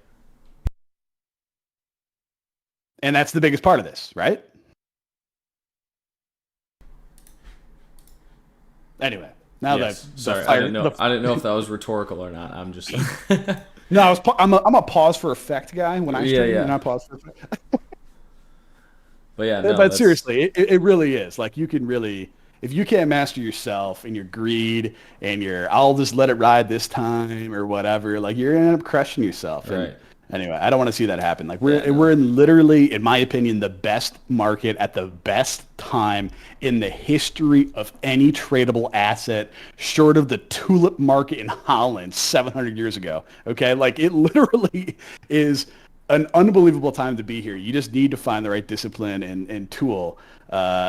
And that's the biggest part of this, right? Anyway. Now yes. that sorry, I didn't know if that was rhetorical or not. I'm just no, I'm a pause for effect guy when I stream, and I pause for effect. But yeah, no, but seriously, it really is. Like you can really, if you can't master yourself and your greed and your I'll just let it ride this time or whatever, like you're gonna end up crushing yourself. Right. And anyway, I don't want to see that happen. Like we're in literally, in my opinion, the best market at the best time in the history of any tradable asset, short of the tulip market in Holland 700 years ago. Okay, like it literally is an unbelievable time to be here. You just need to find the right discipline and tool,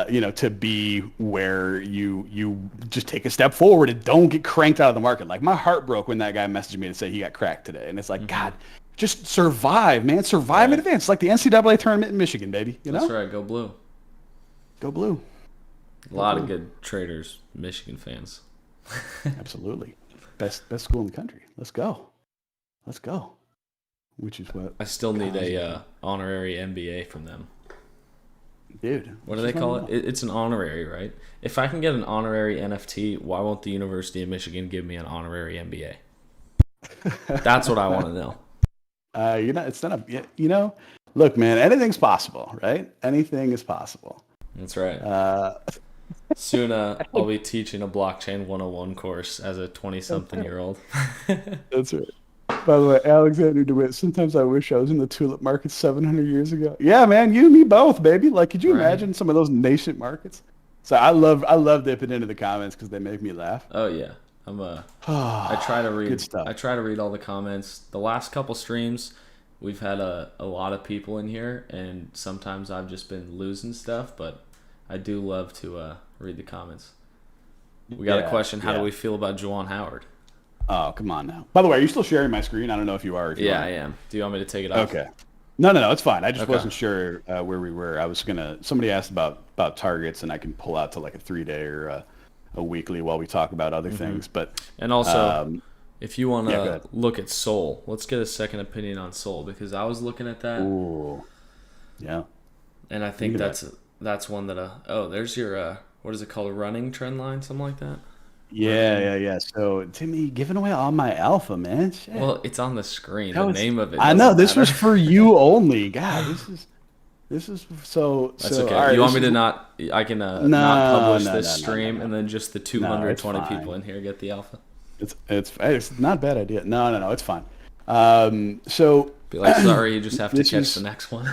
you know, to be where you just take a step forward and don't get cranked out of the market. Like my heart broke when that guy messaged me and said he got cracked today, and it's like, God. Just survive, man. Survive in advance. Like the NCAA tournament in Michigan, baby. You know? That's right. Go blue. Go blue. A lot of good traders, Michigan fans. Absolutely. Best school in the country. Let's go. Which is what I still need a honorary MBA from them. Dude. What do they call it? It's an honorary, right? If I can get an honorary NFT, why won't the University of Michigan give me an honorary MBA? That's what I want to know. You know, it's not a, you know, look, man, anything's possible, right? Anything is possible. That's right. Soon I'll be teaching a blockchain 101 course as a 20-something-year-old. That's right. By the way, Alexander DeWitt, sometimes I wish I was in the tulip market 700 years ago. Yeah, man, you and me both, baby. Like, could you imagine some of those nascent markets? So I love dipping into the comments because they make me laugh. Oh, yeah. I try to read. Good stuff. I try to read all the comments. The last couple streams, we've had a lot of people in here, and sometimes I've just been losing stuff. But I do love to read the comments. We got a question. How do we feel about Juwan Howard? Oh, come on now. By the way, are you still sharing my screen? I don't know if you are. If you I am. Do you want me to take it off? Okay. No, it's fine. I just wasn't sure where we were. I was somebody asked about targets, and I can pull out to like a 3-day or a weekly while we talk about other things. But and also, if you want to look at Sol, let's get a second opinion on Sol, because I was looking at that. Ooh. Yeah. And I think that's one that there's your what is it called, a running trend line, something like that. Yeah. So Timmy, giving away all my alpha, man. Shit. Well, it's on the screen. The name of it. I know this was for you only. God, this is so. That's so, okay. Right, you want me to not? I can not publish this stream, and then just the 220 people in here get the alpha. It's not a bad idea. No, it's fine. So be like, sorry, you just have to catch the next one.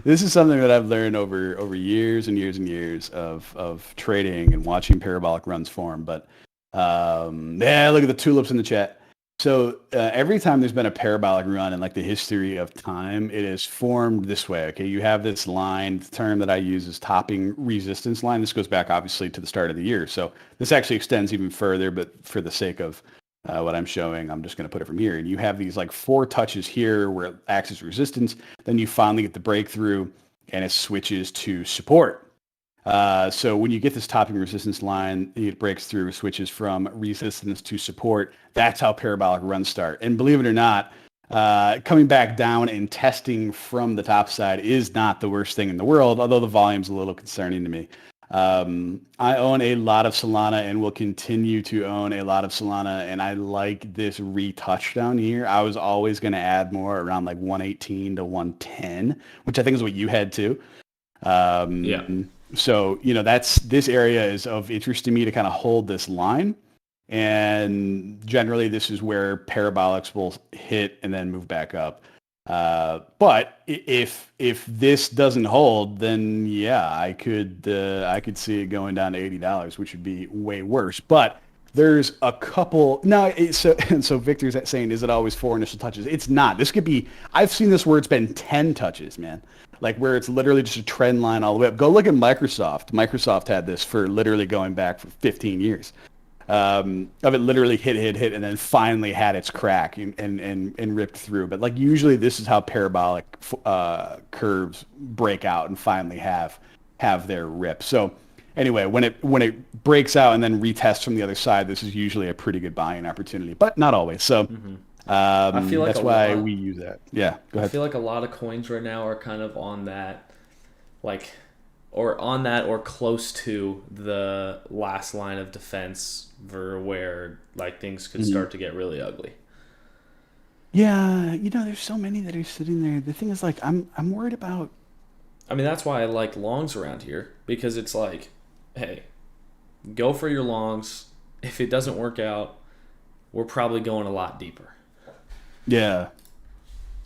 This is something that I've learned over years and years and years of trading and watching parabolic runs form. But look at the tulips in the chat. So every time there's been a parabolic run in like the history of time, it is formed this way. Okay, you have this line. The term that I use is topping resistance line. This goes back obviously to the start of the year. So this actually extends even further, but for the sake of what I'm showing, I'm just going to put it from here. And you have these like 4 touches here where it acts as resistance. Then you finally get the breakthrough and it switches to support. So when you get this topping resistance line, it breaks through, switches from resistance to support. That's how parabolic runs start. And believe it or not, coming back down and testing from the top side is not the worst thing in the world, although the volume's a little concerning to me. I own a lot of Solana and will continue to own a lot of Solana, and I like this retouch down here. I was always going to add more around like 118 to 110, which I think is what you had too. Yeah. So, this area is of interest to me to kind of hold this line. And generally, this is where parabolics will hit and then move back up. But if this doesn't hold, then yeah, I could see it going down to $80, which would be way worse. But there's a couple. No, so Victor's saying, is it always 4 initial touches? It's not. This could be. I've seen this where it's been 10 touches, man. Like where it's literally just a trend line all the way up. Go look at Microsoft. Microsoft had this for literally going back for 15 years. Of it literally hit, and then finally had its crack and ripped through. But like usually this is how parabolic curves break out and finally have their rip. So anyway, when it breaks out and then retests from the other side, this is usually a pretty good buying opportunity, but not always. So I feel like that's why we use that. Yeah, go ahead. I feel like a lot of coins right now are kind of on that, or close to the last line of defense for where like things could start to get really ugly. Yeah, there's so many that are sitting there. The thing is, like, I'm worried about. I mean, that's why I like longs around here, because it's like, hey, go for your longs. If it doesn't work out, we're probably going a lot deeper. Yeah,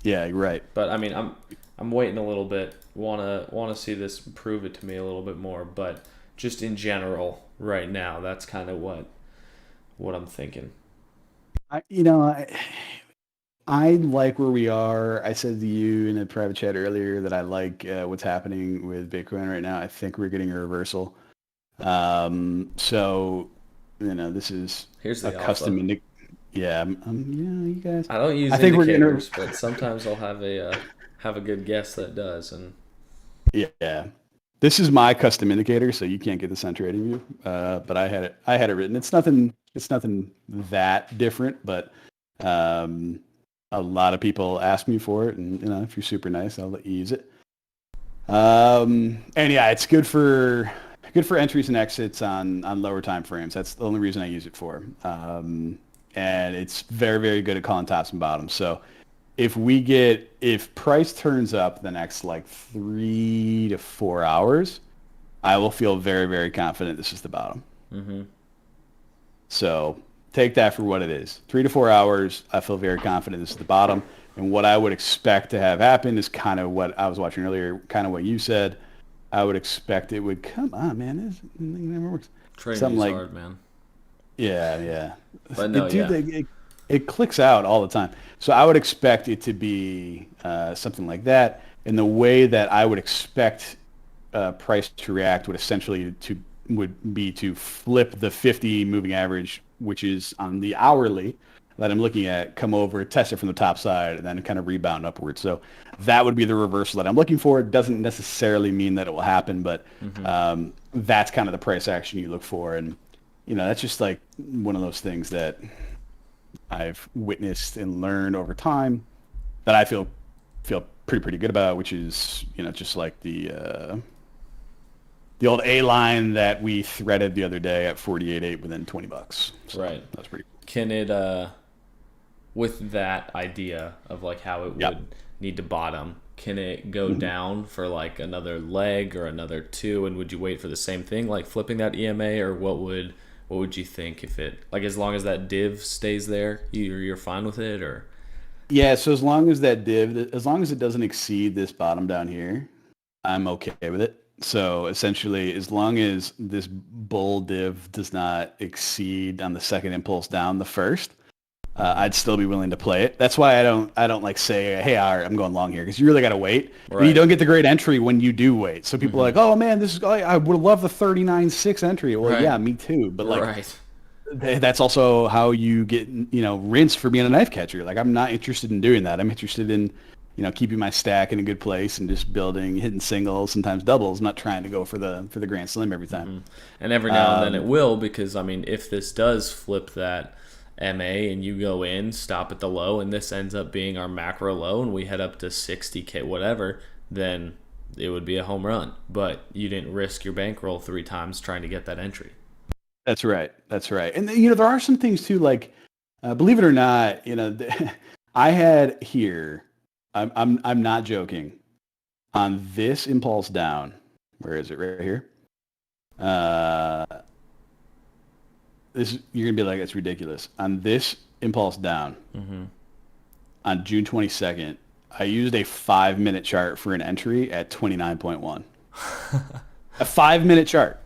you're right. But I mean, I'm waiting a little bit. Want to see this prove it to me a little bit more. But just in general, right now, that's kind of what I'm thinking. I like where we are. I said to you in a private chat earlier that I like what's happening with Bitcoin right now. I think we're getting a reversal. So, this is Here's the a custom indicator. Yeah, you guys. I don't use indicators, but sometimes I'll have a good guess that does. And yeah, this is my custom indicator, so you can't get this on TradingView. But I had it written. It's nothing that different, but a lot of people ask me for it, and if you're super nice, I'll let you use it. And yeah, it's good for entries and exits on lower time frames. That's the only reason I use it for. And it's very, very good at calling tops and bottoms. So if price turns up the next like 3 to 4 hours, I will feel very, very confident this is the bottom. Mm-hmm. So take that for what it is. 3 to 4 hours, I feel very confident this is the bottom. And what I would expect to have happen is kind of what I was watching earlier, kind of what you said. I would expect it would come on, man. It never works. Trading is hard, man. Yeah. But no, it clicks out all the time. So I would expect it to be something like that. And the way that I would expect price to react would be to flip the 50 moving average, which is on the hourly that I'm looking at, come over, test it from the top side, and then kind of rebound upwards. So that would be the reversal that I'm looking for. It doesn't necessarily mean that it will happen, but that's kind of the price action you look for. And that's just like one of those things that I've witnessed and learned over time that I feel pretty good about, which is, just like the old A line that we threaded the other day at 48.8 within $20. So right. That's pretty cool. Can it, with that idea of like how it would need to bottom, can it go down for like another leg or another 2? And would you wait for the same thing, like flipping that EMA, or what would you think if it, like, as long as that div stays there, you're fine with it? Or yeah, so as long as that div, as long as it doesn't exceed this bottom down here, I'm okay with it. So essentially, as long as this bull div does not exceed on the second impulse down the first, I'd still be willing to play it. That's why I don't like say, hey, all right, I'm going long here, because you really got to wait. Right. And you don't get the great entry when you do wait. So people are like, oh man, I would love the 39.6 entry. Well, yeah, me too. But like, that's also how you get rinsed for being a knife catcher. Like, I'm not interested in doing that. I'm interested in keeping my stack in a good place and just hitting singles, sometimes doubles. I'm not trying to go for the grand slam every time. Mm-hmm. And every now and then it will, because I mean, if this does flip that MA and you go in, stop at the low, and this ends up being our macro low, and we head up to 60K, whatever, then it would be a home run. But you didn't risk your bankroll 3 times trying to get that entry. That's right. That's right. And there are some things too, like believe it or not, I had here. I'm not joking. On this impulse down, where is it? Right here. You're gonna be like, it's ridiculous. On this impulse down, on June 22nd, I used a 5-minute chart for an entry at 29.1. A 5-minute chart.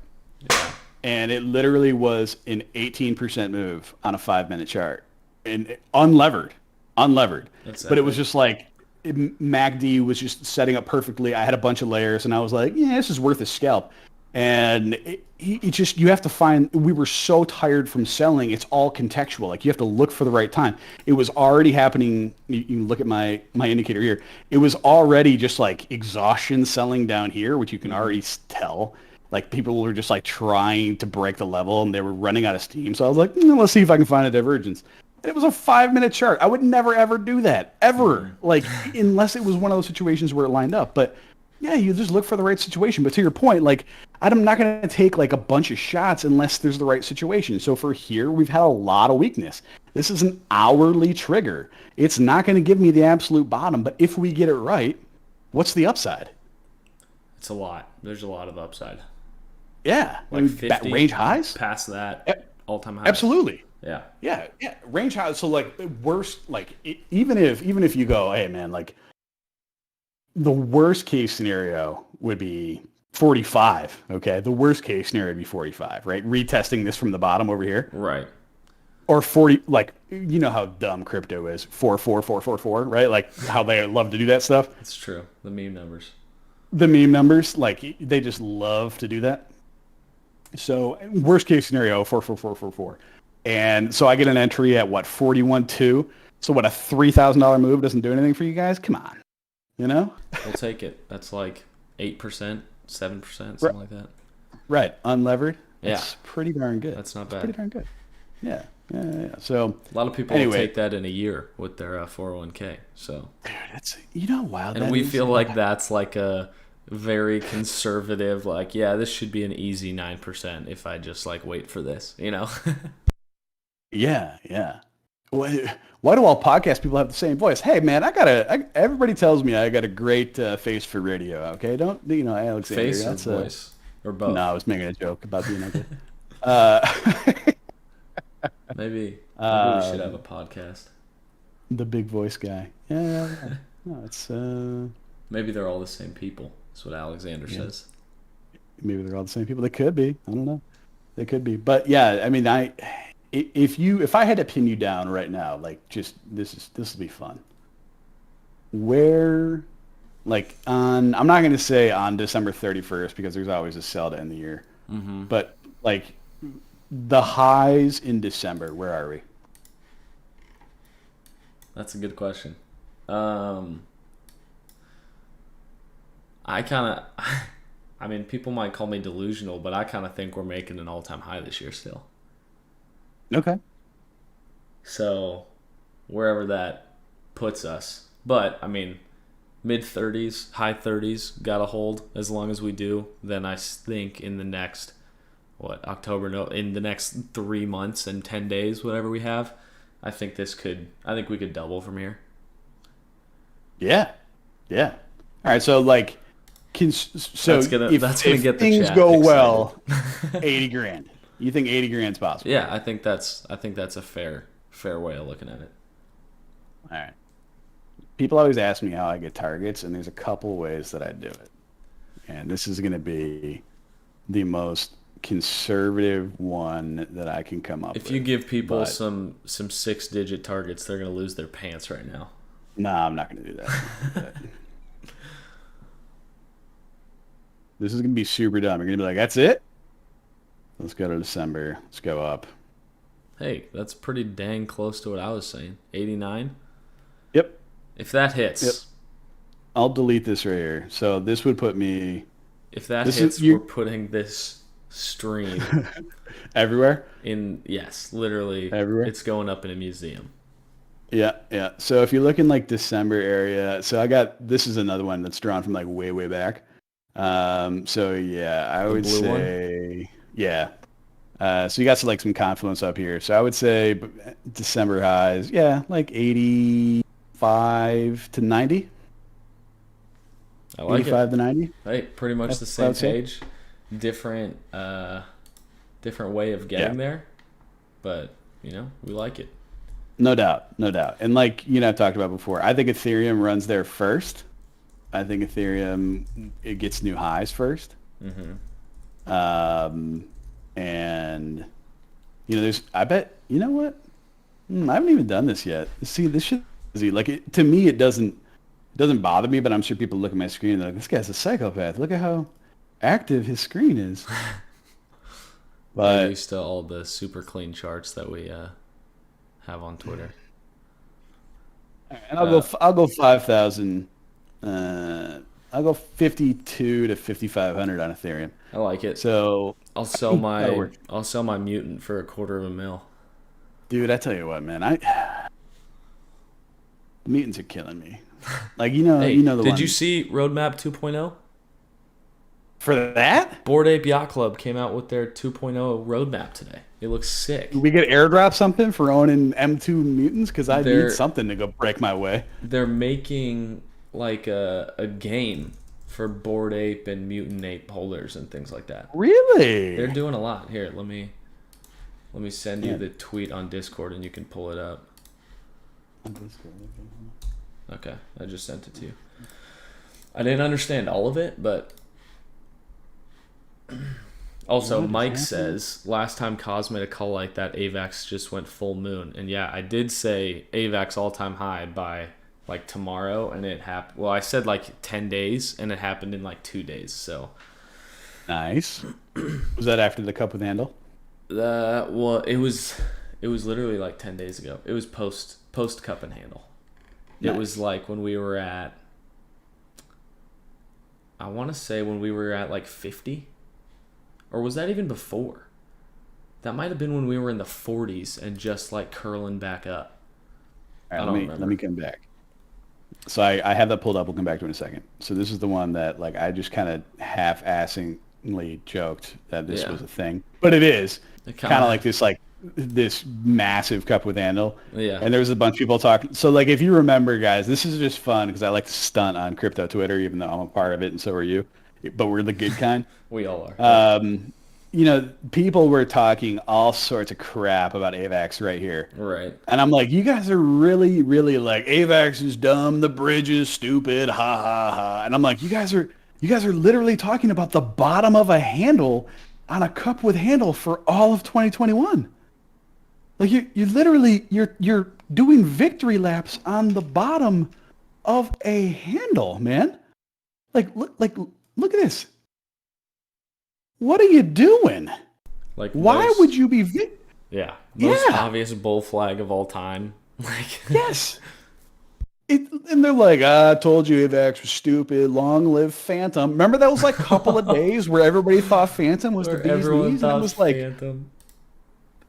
Yeah. And it literally was an 18% move on a 5-minute chart, and unlevered. But it was just like MACD was just setting up perfectly. I had a bunch of layers, and I was like, yeah, this is worth a scalp. And you have to find. We were so tired from selling. It's all contextual. Like, you have to look for the right time. It was already happening. You can look at my indicator here. It was already just like exhaustion selling down here, which you can already tell. Like, people were just like trying to break the level, and they were running out of steam. So I was like, let's see if I can find a divergence. And it was a 5-minute chart. I would never ever do that ever. Like, unless it was one of those situations where it lined up. But yeah, you just look for the right situation. But to your point, like, I'm not going to take like a bunch of shots unless there's the right situation. So for here, we've had a lot of weakness. This is an hourly trigger. It's not going to give me the absolute bottom. But if we get it right, what's the upside? It's a lot. There's a lot of upside. Yeah. Like 50, range highs? Past that, all-time highs. Absolutely. Yeah. Range highs. So like worst, like even if you go, hey man, like the worst case scenario would be 45. Okay. The worst case scenario would be 45, right? Retesting this from the bottom over here. Right. Or 40, like, you know how dumb crypto is. 4, right? Like how they love to do that stuff. It's true. The meme numbers, like they just love to do that. So worst case scenario, 4. And so I get an entry at what, 41.2. So what, a $3,000 move doesn't do anything for you guys? Come on, We'll take it. That's like 8%, 7%, something like that. Right, unlevered. Yeah, that's pretty darn good. That's not bad. Pretty darn good. Yeah. So a lot of people will take that in a year with their 401k. So, dude, that's wild. And we feel like that's like a very conservative, like, yeah, this should be an easy 9% if I just like wait for this, Yeah. Why do all podcast people have the same voice? Hey man, everybody tells me I got a great face for radio. Okay, don't Alexander? Face or voice or both? No, I was making a joke about being ugly. Maybe we should have a podcast. The big voice guy. Yeah. No, it's maybe they're all the same people. That's what Alexander says. Maybe they're all the same people. They could be. I don't know. They could be. But yeah, I mean, if I had to pin you down right now, like, just this will be fun. Where, like, I'm not going to say on December 31st because there's always a sell to end the year. Mm-hmm. But like the highs in December, where are we? That's a good question. I mean, people might call me delusional, but I kind of think we're making an all-time high this year still. Okay. So, wherever that puts us. But, I mean, mid-30s, high 30s, got to hold as long as we do. Then I think in the next, in the next 3 months and 10 days, whatever we have, I think we could double from here. Yeah. All right, so like, that's gonna get things go well, 80 grand. You think 80 grand's possible? Yeah, I think that's a fair way of looking at it. All right. People always ask me how I get targets, and there's a couple ways that I do it. And this is going to be the most conservative one that I can come up with. If you give people some 6-digit targets, they're going to lose their pants right now. No, I'm not going to do that. This is going to be super dumb. You're going to be like, that's it? Let's go to December. Let's go up. Hey, that's pretty dang close to what I was saying. 89? Yep. If that hits. Yep. I'll delete this right here. So this would put me... If that hits, we're putting this stream... everywhere? Yes, literally. Everywhere? It's going up in a museum. Yeah. So if you look in like December area... So this is another one that's drawn from like way, way back. So yeah, I The would blue one? say yeah. So you got some like some confluence up here. So I would say December highs, yeah, like 85 to 90, I like it. 85 to 90. Hey, pretty much That's the what I same would say. page. Different different way of Yeah, getting there, but we like it. no doubt, no doubt. And like I've talked about before, I think Ethereum runs there first. I think Ethereum it gets new highs first. Mm-hmm. Um, and there's I bet you know what? I haven't even done this yet. See, this shit is easy. Like to me, it doesn't bother me, but I'm sure people look at my screen and they're like, this guy's a psychopath. Look at how active his screen is. We're But used to all the super clean charts that we have on Twitter. and Uh, I'll go 5,000. I'll go 52 to 5,500 on Ethereum. I like it. So I'll sell that'll my work. I'll sell my mutant for $250,000. Dude, I tell you what, man, mutants are killing me. Like Hey, the did you one see Roadmap 2.0? for that. Bored Ape Yacht Club came out with their 2.0 roadmap today. It looks sick. Do we get airdrop something for owning M2 mutants? Because I need They're something to go break my way. they're making like a game for Bored Ape and Mutant Ape holders and things like that. They're Really? doing a lot. Here, let me send you Yeah. the tweet on Discord and you can pull it up. Okay, I just sent it to you. I didn't understand all of it, but also What is Mike happening? says last time Cos made a call like that, AVAX just went full moon, and yeah, I did say AVAX all time high by like tomorrow, and it happened. Well, I said like 10 days, and it happened in like 2 days. So, Nice. Was that after the cup with handle? well, it was literally like 10 days ago. It was post cup and handle. It was Nice. like when we were at, I want to say when we were at like 50, or was that even before? That might have been when we were in the 40s and just like curling back up. All I right, don't let me remember. come back. So I have that pulled up. We'll come back to it in a second. So this is the one that like I just kind of half-assingly joked that this Yeah. was a thing, but it is It kind kind of of, like this massive cup with handle. yeah. And there was a bunch of people talking. So like if you remember, guys, this is just fun because I like to stunt on crypto Twitter, even though I'm a part of it, and so are you. But we're the good kind. We all are. Yep. People were talking all sorts of crap about AVAX right here. Right. And I'm like, you guys are really, really like AVAX is dumb, the bridge is stupid, ha ha ha. And I'm like, you guys are literally talking about the bottom of a handle on a cup with handle for all of 2021. Like you literally you're doing victory laps on the bottom of a handle, man. Look at this. What are you doing? Like Why would you be yeah, most Yeah. obvious bull flag of all time. Like, Yes. And they're like, I told you AVAX was stupid. Long live Phantom. Remember that was like a couple of days where everybody thought Phantom was the where bee's everyone knees, and thought Phantom.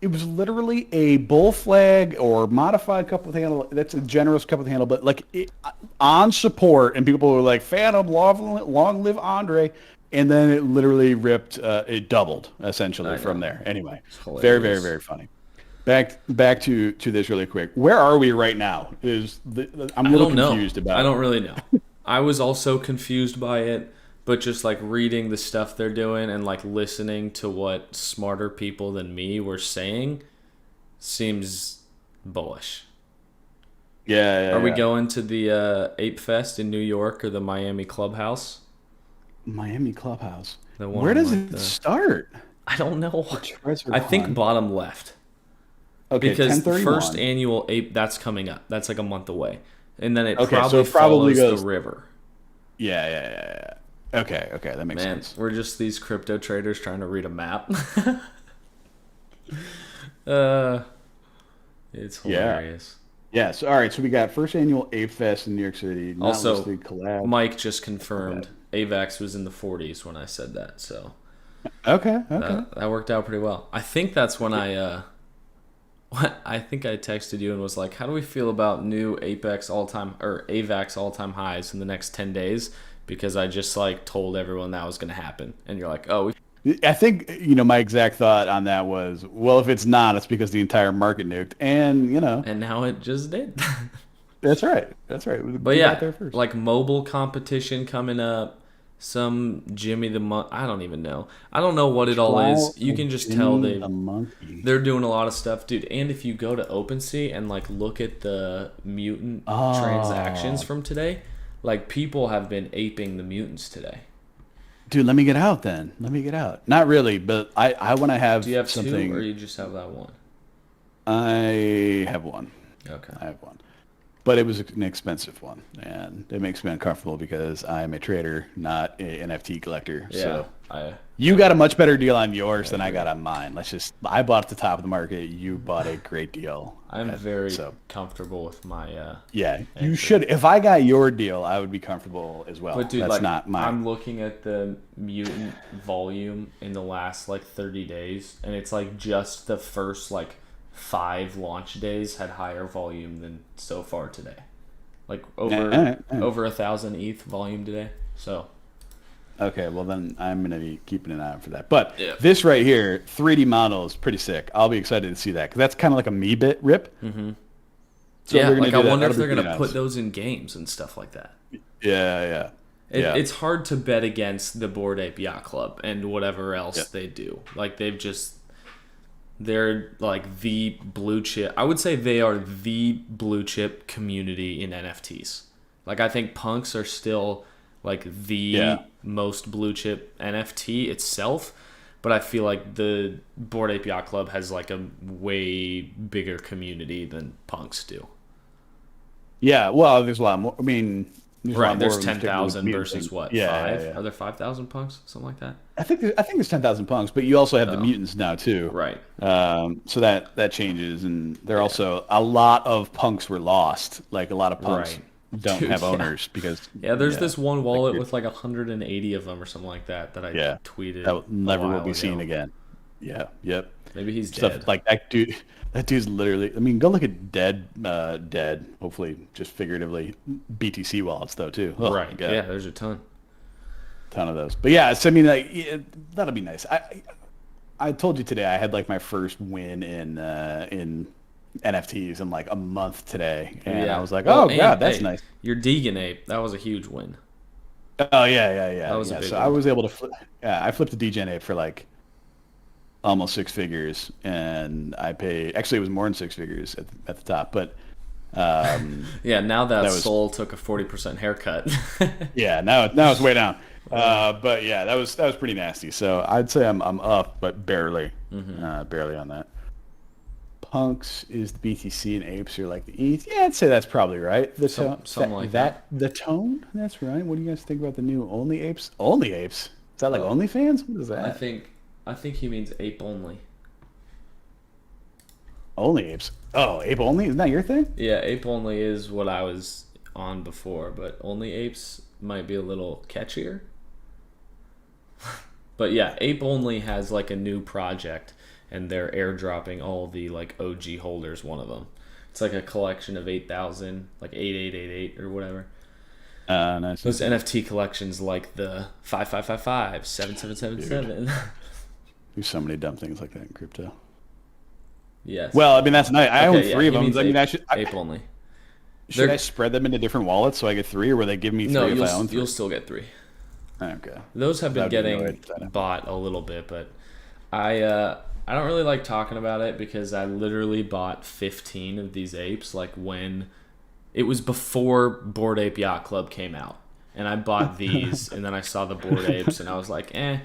it was literally a bull flag or modified cup with handle. That's a generous cup with handle, but like on support, and people were like, Phantom, long live Andre. And then it literally ripped, it doubled essentially I from know. there. Anyway, It's very, very, hilarious. very funny. Back to this really quick. Where are we right now? I'm a I little don't know. confused about I it. don't really know. I was also confused by it, but just like reading the stuff they're doing and like listening to what smarter people than me were saying seems bullish. Yeah, Are yeah, we yeah. going to the Ape Fest in New York or the Miami Clubhouse? Miami Clubhouse. The one Where in does like it the start? I don't know. The Treasure I think Hunt. bottom left Okay, because the first 1031. annual Ape that's coming up. That's like a month away, and then it Okay, so probably it probably follows the goes. river. Yeah, yeah, yeah, yeah. Okay, that makes Man, sense. we're just these crypto traders trying to read a map. uh, it's Yeah. hilarious. Yeah. So all right. So we got first annual Ape Fest in New York City. Not Also, listed collab. Mike just confirmed AVAX was in the 40s when I said that, so Okay. Okay. that worked out pretty well. I think that's when I think I texted you and was like, "How do we feel about new Apex all-time or AVAX all-time highs in the next 10 days?" because I just like told everyone that was going to happen. And you're like, oh, I think, my exact thought on that was, well, if it's not, it's because the entire market nuked. And, and now it just did. that's right. That's right. But We yeah, got there first. like mobile competition coming up, some Jimmy the Monkey. I don't even know. I don't know what it all is. You can just tell they're doing a lot of stuff, dude. And if you go to OpenSea and like look at the mutant transactions from today, like people have been aping the mutants today. Dude, let me get out then. Let me get out. Not really, but I want to have. Do you have something. two, or you just have that one? I have one. Okay. I have one. But it was an expensive one, and it makes me uncomfortable because I'm a trader, not an NFT collector. Yeah, so you got a much better deal on yours than I got on mine. I bought at the top of the market. You bought a great deal. I'm very comfortable with my. Yeah, you should. If I got your deal, I would be comfortable as well. But dude, that's not mine. I'm looking at the mutant volume in the last like 30 days, and it's like just the first like 5 launch days had higher volume than so far today. Like over 1,000 ETH volume today. So. Okay, well then I'm gonna be keeping an eye out for that. But this right here, 3D model is pretty sick. I'll be excited to see that because that's kind of like a me-bit rip. Mm-hmm. So yeah, like I wonder if they're gonna put those in games and stuff like that. Yeah. It's hard to bet against the Bored Ape Yacht Club and whatever else they do. Like they're like the blue chip. I would say they are the blue chip community in NFTs. Like I think punks are still like the most blue chip NFT itself, but I feel like the Bored Ape Yacht Club has like a way bigger community than punks do. Yeah, well, there's a lot more. I mean, there's 10,000 versus what? 5? Yeah. Are there 5,000 punks? Something like that. I think there's 10,000 punks, but you also have the mutants now too. Right. So that changes, and there are also a lot of punks were lost. Like a lot of punks don't have owners because there's this one wallet with like 180 of them or something like that I tweeted. That never will be seen again. Yeah. Yep. Maybe he's dead. Like that dude. That dude's literally. I mean, go look at dead. Hopefully, just figuratively. BTC wallets though too. Oh, right. Yeah. There's a ton of those. But yeah, so I mean, like that'll be nice. I told you today I had like my first win in NFTs in like a month today, and I was like, god, that's nice. Your Deegan ape, that was a huge win. Oh yeah. That was a big so one. I was able to flip. Yeah, I flipped a Degen ape for like almost 6 figures, and I paid. Actually, it was more than 6 figures at the top, but. Now that Soul took a 40% haircut. Yeah, now it's way down. But yeah, that was pretty nasty. So I'd say I'm up, but barely, barely on that. Punks is the BTC and apes are like the ETH. Yeah, I'd say that's probably right. Something like that. The tone, that's right. What do you guys think about the new Only Apes? Only Apes? Is that like OnlyFans? What is that? I think he means ape only. Only Apes. Oh, Ape Only? Isn't that your thing? Yeah, ape only is what I was on before, but Only Apes might be a little catchier. But yeah, Ape Only has like a new project, and they're airdropping all the like OG holders one of them. It's like a collection of 8,000, like 8888 or whatever. Nice. Those NFT collections like the 5555, 7777. There's so many dumb things like that in crypto. Yes. Well, I mean that's nice. I own 3 of them. I mean, ape only. Should I spread them into different wallets so I get 3, or will they give me 3 if I own 3? You'll still get 3. Okay. Those have been getting bought a little bit, but I don't really like talking about it because I literally bought 15 of these apes like when it was before Bored Ape Yacht Club came out, and I bought these and then I saw the Bored Apes and I was like, I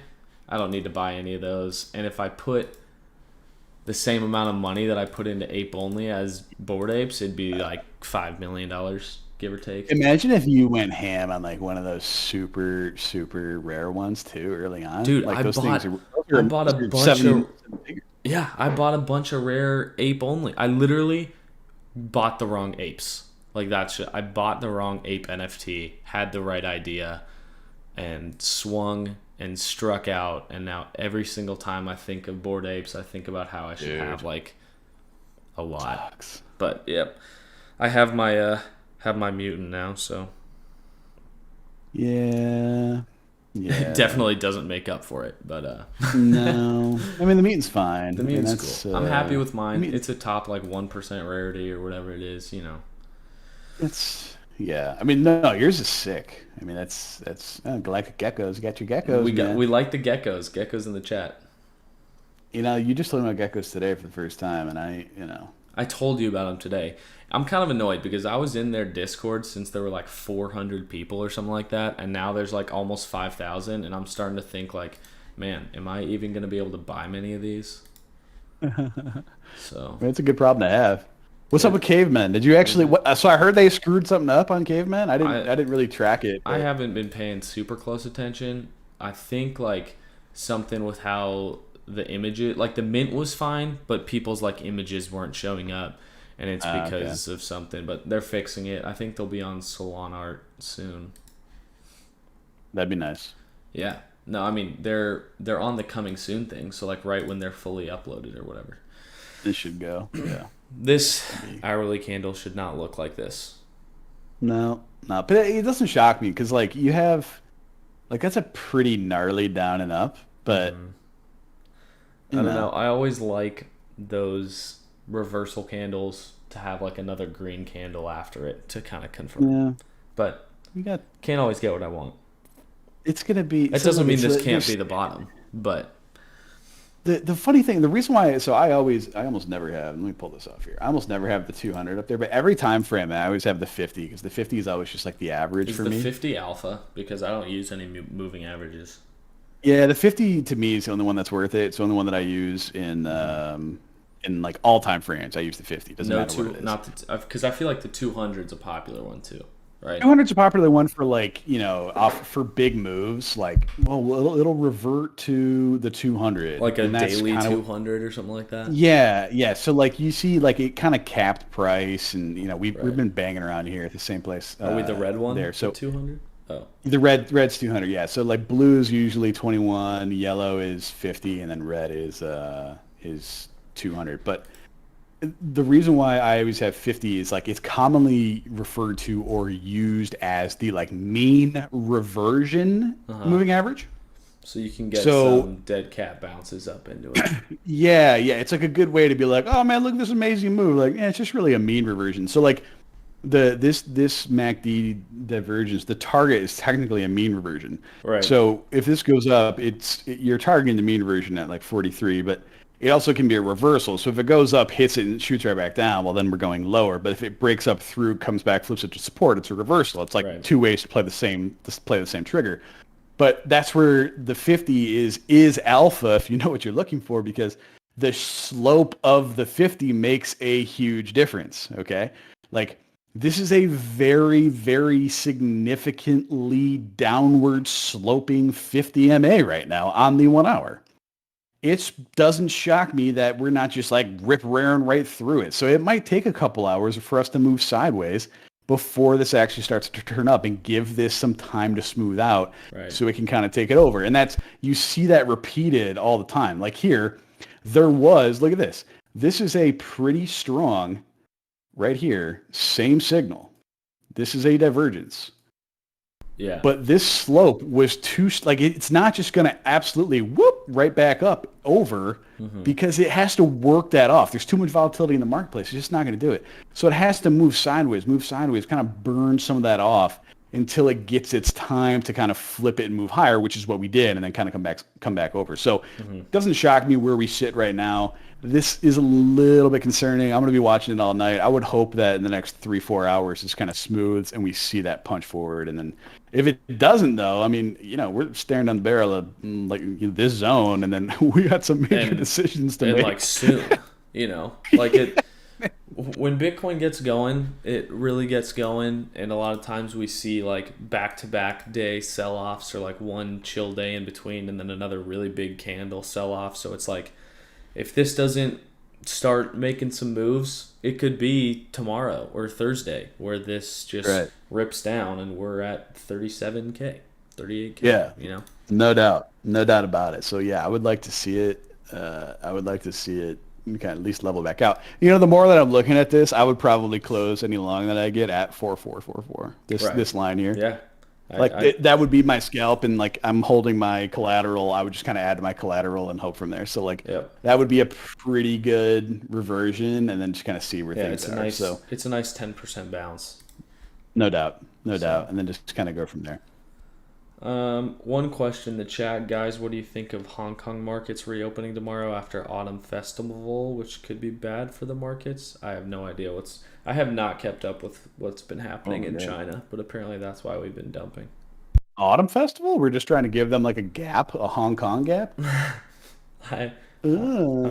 don't need to buy any of those. And if I put the same amount of money that I put into Ape Only as Bored Apes, it'd be like $5 million, give or take. Imagine if you went ham on like one of those super, super rare ones too early on. Dude, like I bought a bunch of rare Ape Only. I literally bought the wrong apes. Like that shit. I bought the wrong ape NFT, had the right idea, and swung and struck out. And now every single time I think of Bored Apes, I think about how I should have like a lot. Sucks. But yep, I have my mutant now. So Yeah. It Yeah. definitely doesn't make up for it, but No. I mean, the meeting's fine. the And meme's that's, cool. I'm happy with the mine. meeting's, It's a top like 1% rarity or whatever it is, you know. yeah. I mean, no, yours is sick. I mean, that's, like geckos. You got your geckos, man. We like the geckos. Geckos in the chat. You just told me about geckos today for the first time, and I told you about them today. I'm kind of annoyed because I was in their Discord since there were like 400 people or something like that, and now there's like almost 5,000, and I'm starting to think like, man, am I even going to be able to buy many of these? So it's a good problem to have. What's up with cavemen? Did you actually? So I heard they screwed something up on cavemen. I I didn't really track it. I But haven't been paying super close attention. I think like something with how the images, like the mint was fine, but people's like images weren't showing up, and it's okay. because of something. But they're fixing it. I think they'll be on Salon Art soon. That'd be nice. Yeah. No, I mean they're on the coming soon thing. So like right when they're fully uploaded or whatever. This should go. Yeah. This hourly candle should not look like this. No, no, but it doesn't shock me because like you have, like that's a pretty gnarly down and up, but I don't know. I always like those reversal candles to have like another green candle after it to kind of confirm. Yeah, But you got. can't always get what I want. It's gonna be. It So doesn't look, mean this can't be the bottom, but the funny thing, the reason why, so I almost never have. Let me pull this off here. I almost never have the 200 up there, but every time frame I always have the 50 because the 50 is always just like the average is for the me. 50 alpha because I don't use any moving averages. Yeah, the 50 to me is the only one that's worth it. It's the only one that I use in like all time frames. I use the 50. Doesn't No matter what two, it is. not because I feel like the 200 is a popular one too, right? 200's a popular one for like, off for big moves. Like, well, it'll revert to the 200, Like a and that's daily kind of 200 or something like that. yeah, yeah. So like you see, like it kind of capped price, and we've Right. been banging around here at the same place. Are we the red one? There? The So 200? Oh, the red's 200. Yeah. So like blue is usually 21, yellow is 50, and then red is 200. But the reason why I always have 50 is like it's commonly referred to or used as the like mean reversion moving average. so you can get So some dead cat bounces up into it. yeah, yeah, it's like a good way to be like, oh man, look at this amazing move. Like, yeah, it's just really a mean reversion. So like this MACD divergence, the target is technically a mean reversion. Right. So if this goes up, you're targeting the mean reversion at like 43, but it also can be a reversal. So if it goes up, hits it, and shoots right back down, well, then we're going lower. But if it breaks up through, comes back, flips it to support, it's a reversal. It's like Right. two ways to play the same trigger. But that's where the 50 is alpha if you know what you're looking for, because the slope of the 50 makes a huge difference. Okay, like this is a very, very significantly downward sloping 50 MA right now on the 1 hour. It doesn't shock me that we're not just like rip raring right through it. So it might take a couple hours for us to move sideways before this actually starts to turn up and give this some time to smooth out, Right. so it can kind of take it over. And you see that repeated all the time. Like here, look at this. This is a pretty strong, right here, same signal. This is a divergence. Yeah. But this slope was too, like, it's not just going to absolutely whoop right back up over, because it has to work that off. There's too much volatility in the marketplace. It's just not going to do it. So it has to move sideways, kind of burn some of that off until it gets its time to kind of flip it and move higher, which is what we did, and then kind of come back over. So it doesn't shock me where we sit right now. This is a little bit concerning. I'm going to be watching it all night. I would hope that in the next 3-4 hours it's kind of smooths and we see that punch forward. And then if it doesn't, though, I mean, we're staring down the barrel of like this zone, and then we got some major decisions to make. Like soon, like it. When Bitcoin gets going, it really gets going, and a lot of times we see like back-to-back day sell-offs, or like one chill day in between and then another really big candle sell-off. So it's like, if this doesn't start making some moves, it could be tomorrow or Thursday where this just rips down and we're at 37K, 38K. Yeah, no doubt about it. So yeah, I would like to see it. Kind of at least level back out. The more that I'm looking at this, I would probably close any long that I get at 4444. This line here. Yeah. That would be my scalp, and like I'm holding my collateral. I would just kind of add to my collateral and hope from there. So like Yep. that would be a pretty good reversion, and then just kind of see where Yeah, things are. So it's a nice 10% bounce. no doubt, no So, doubt, and then just kind of go from there. one question in the chat, guys. What do you think of Hong Kong markets reopening tomorrow after Autumn Festival, which could be bad for the markets? I have no idea I have not kept up with what's been happening in China, but apparently that's why we've been dumping. Autumn Festival? We're just trying to give them like a gap, a Hong Kong gap? I'm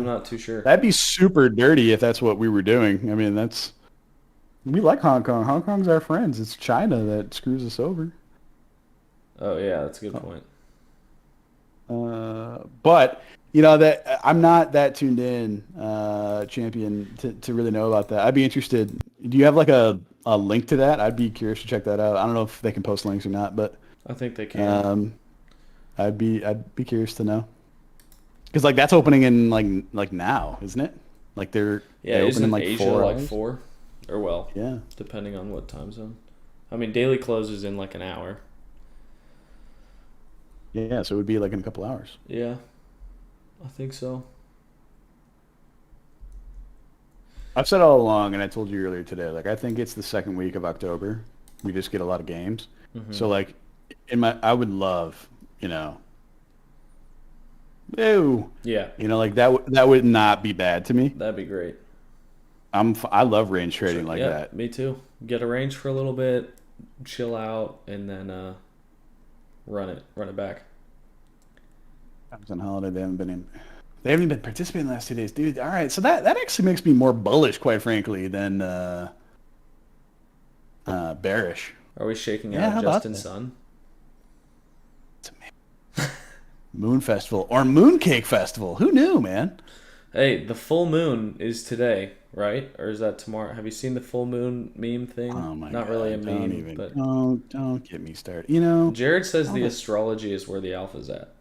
not too sure. That'd be super dirty if that's what we were doing. I mean, we like Hong Kong. Hong Kong's our friends. It's China that screws us over. Oh yeah, that's a good point. But you know that I'm not that tuned in, champion, to really know about that. I'd be interested. Do you have like a link to that? I'd be curious to check that out. I don't know if they can post links or not, but I think they can. I'd be curious to know. Because like that's opening in like now, isn't it? Like they're opening in like Asia 4 like hours? 4, or well, Yeah. depending on what time zone. I mean, daily closes in like an hour. Yeah, so it would be like in a couple hours. Yeah, I think so. I've said all along, and I told you earlier today, like I think it's the second week of October. We just get a lot of games. Mm-hmm. So like I would love, ew. Yeah, Like that would not be bad to me. that'd be great. I love range trading like Yeah, that. me too. Get a range for a little bit, chill out, and then run it back. I was on holiday. They haven't even been participating the last 2 days, dude. All right, so that actually makes me more bullish, quite frankly, than bearish. Are we shaking Yeah, how out about Justin's that? son? It's amazing. Moon Festival or Mooncake Festival. Who knew, man? Hey, the full moon is today, right? Or is that tomorrow? Have you seen the full moon meme thing? Oh my Not God, really a don't meme, even, but don't get me started. Jared says the astrology is where the alpha's at.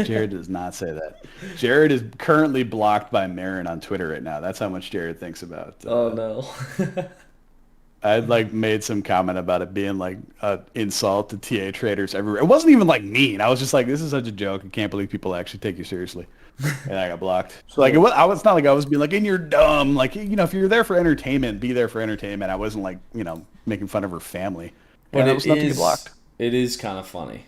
Jared does not say that. Jared is currently blocked by Marin on Twitter right now. That's how much Jared thinks about. Oh no. I'd like made some comment about it being like an insult to TA traders everywhere. It wasn't even like mean. I was just like, this is such a joke. I can't believe people actually take you seriously. And I got blocked. So like it's not like I was being like, and you're dumb. Like, if you're there for entertainment, be there for entertainment. I wasn't like, making fun of her family. But it was not to get blocked. It is kind of funny.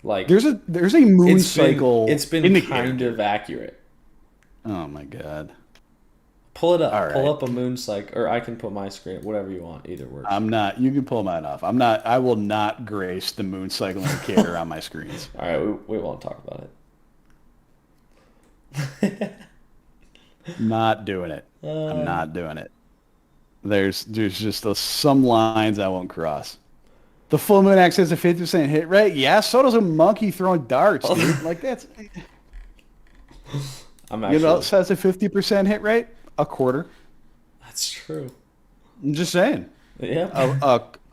Like there's a moon cycle. It's been kind of accurate. Oh my God. Pull it up. All right. Pull up a moon cycle, or I can put my screen. Whatever you want. Either works. You can pull mine off. I will not grace the moon cycle indicator on my screens. All right, we won't talk about it. Not doing it. I'm not doing it. There's just some lines I won't cross. The full moon acts has a 50% hit rate. Yeah, so does a monkey throwing darts, dude. Like that's. I'm actually. It has a 50% hit rate. A quarter. That's true. I'm just saying. Yeah.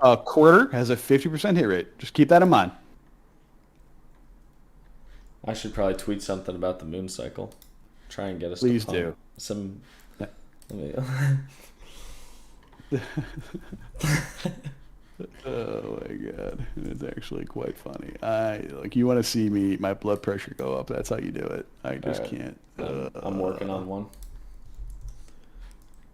A quarter has a 50% hit rate. Just keep that in mind. I should probably tweet something about the moon cycle. Try and get us. Please to do. Some. Yeah. Oh my God, it's actually quite funny. You want to see my blood pressure go up. That's how you do it. I just can't. I'm working on one.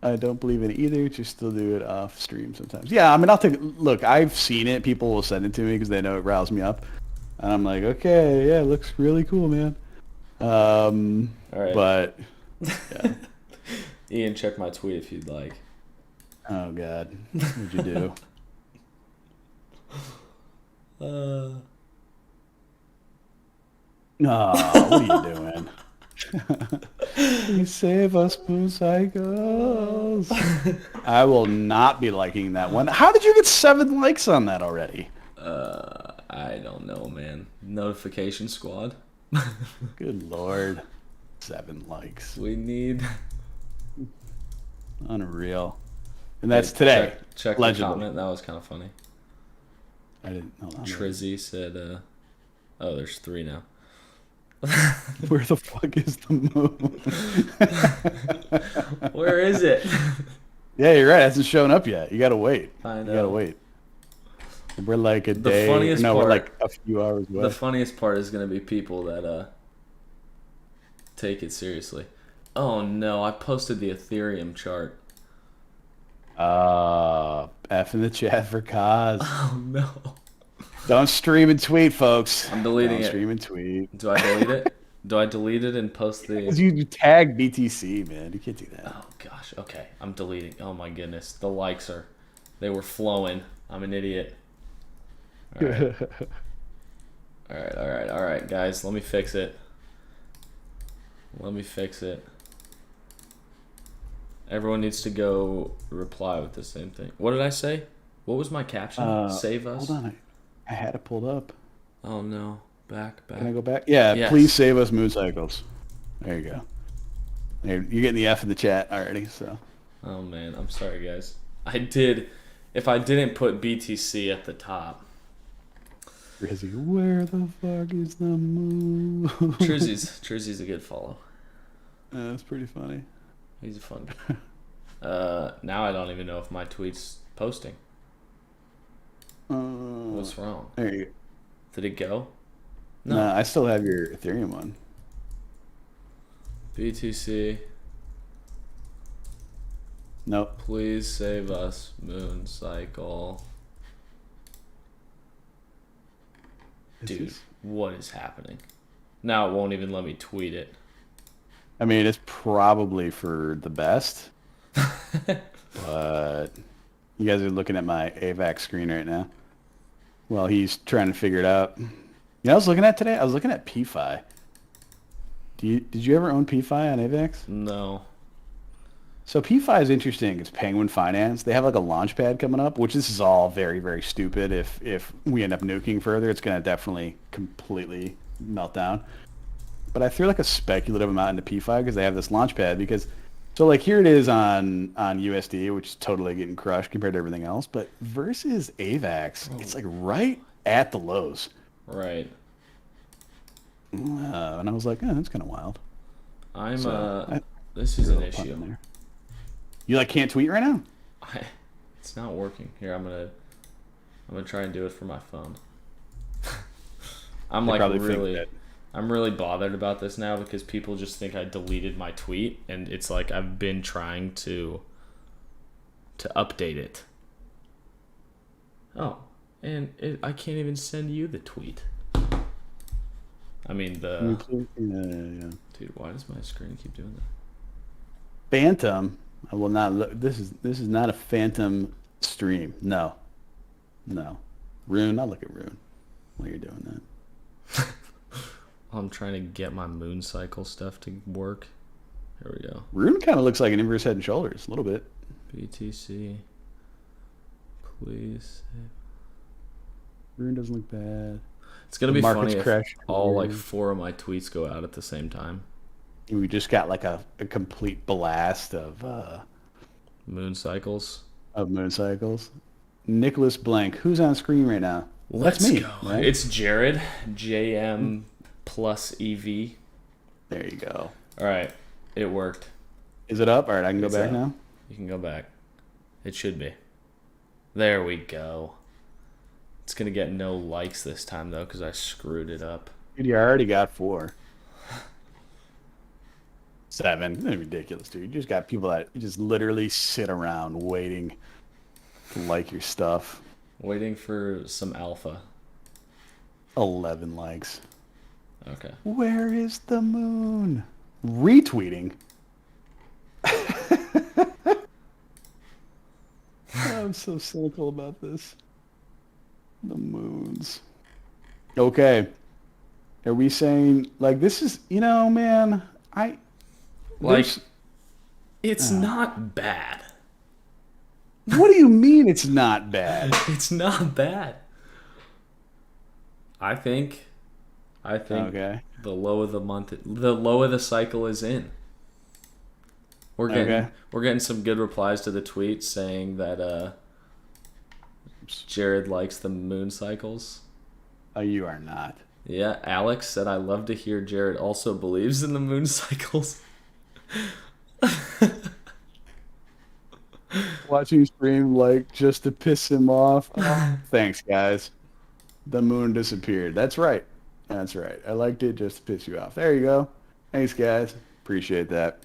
I don't believe in it either. Just still do it off stream sometimes. Yeah, I mean, look, I've seen it. People will send it to me because they know it riles me up. And I'm like, okay, yeah, it looks really cool, man. All right. But, yeah. Ian, check my tweet if you'd like. Oh, God. What'd you do? No, what are you doing? Please save us, moon cycles. I will not be liking that one. How did you get 7 likes on that already? I don't know, man. Notification squad. Good Lord. 7 likes. We need... Unreal. And that's today. Check the comment. That was kind of funny. I didn't know. Trizzy said, oh, there's 3 now. Where the fuck is the moon? Where is it? Yeah, you're right. It hasn't shown up yet. You gotta wait. I know. You gotta wait. We're like a The day. funniest No, we're part- like a few hours away. The funniest part is gonna be people that take it seriously. Oh no, I posted the Ethereum chart. F in the chat for cause. Oh no. Don't stream and tweet, folks. I'm deleting Don't it. stream and tweet. Do I delete it? Do I delete it and post the... Because you tag BTC, man. You can't do that. Oh gosh, okay. I'm deleting. Oh my goodness. The likes are... They were flowing. I'm an idiot. Alright. Alright, guys. Let me fix it. Let me fix it. Everyone needs to go reply with the same thing. What did I say? What was my caption? Save us? Hold on. I had it pulled up. Oh no. Back. Can I go back? Yeah, Yes. Please save us moon cycles. There you go. You're getting the F in the chat already, so. Oh man, I'm sorry guys. If I didn't put BTC at the top. Rizzy, where the fuck is the moon? Trizzy's a good follow. That's pretty funny. He's a fun guy. Now I don't even know if my tweet's posting. What's wrong? There you go. Did it go? No, I still have your Ethereum one. BTC. Nope. Please save us, moon cycle. Dude, what is happening? Now it won't even let me tweet it. I mean, it's probably for the best. But you guys are looking at my AVAX screen right now. Well, he's trying to figure it out. You know what I was looking at today? I was looking at PFI. Did you ever own PFI on AVAX? No. So PFI is interesting. It's Penguin Finance. They have like a launch pad coming up, which this is all very, very stupid. If we end up nuking further, it's going to definitely completely melt down. But I threw like a speculative amount into PFI because they have this launch pad so like here it is on USD, which is totally getting crushed compared to everything else. But versus AVAX, it's like right at the lows. Right. And I was like, that's kind of wild. This is an issue. You like can't tweet right now? It's not working. Here, I'm gonna try and do it for my phone. I'm really bothered about this now because people just think I deleted my tweet, and it's like I've been trying to update it. Oh, and I can't even send you the tweet. I mean Yeah. Dude, why does my screen keep doing that? Phantom. I will not look. This is not a Phantom stream. No. Rune. I'll look at Rune while you're doing that. I'm trying to get my moon cycle stuff to work. Here we go. Rune kind of looks like an inverse head and shoulders a little bit. BTC. Please. Rune doesn't look bad. It's gonna be funny if all like 4 of my tweets go out at the same time. We just got like a complete blast of moon cycles. Nicholas Blank, who's on screen right now? Let's That's me. Go. Right? It's Jared. JM plus EV. There you go. All right, it worked. Is it up? All right, I can go back now. You can go back. It should be. There we go. It's gonna get no likes this time though because I screwed it up. Dude, you already got 4. 7. That's ridiculous, dude. You just got people that just literally sit around waiting to like your stuff. Waiting for some alpha. 11 likes. Okay. Where is the moon? Retweeting. I'm so cynical about this. The moons. Okay. Are we saying, like, this is, man, it's not bad. What do you mean it's not bad? It's not bad. I think okay. the low of the cycle is in. We're getting some good replies to the tweet saying that Jared likes the moon cycles. Oh, you are not. Yeah, Alex said I love to hear Jared also believes in the moon cycles. watching stream like just to piss him off. Oh, thanks, guys. The moon disappeared. That's right. That's right. I liked it just to piss you off. There you go. Thanks, guys. Appreciate that.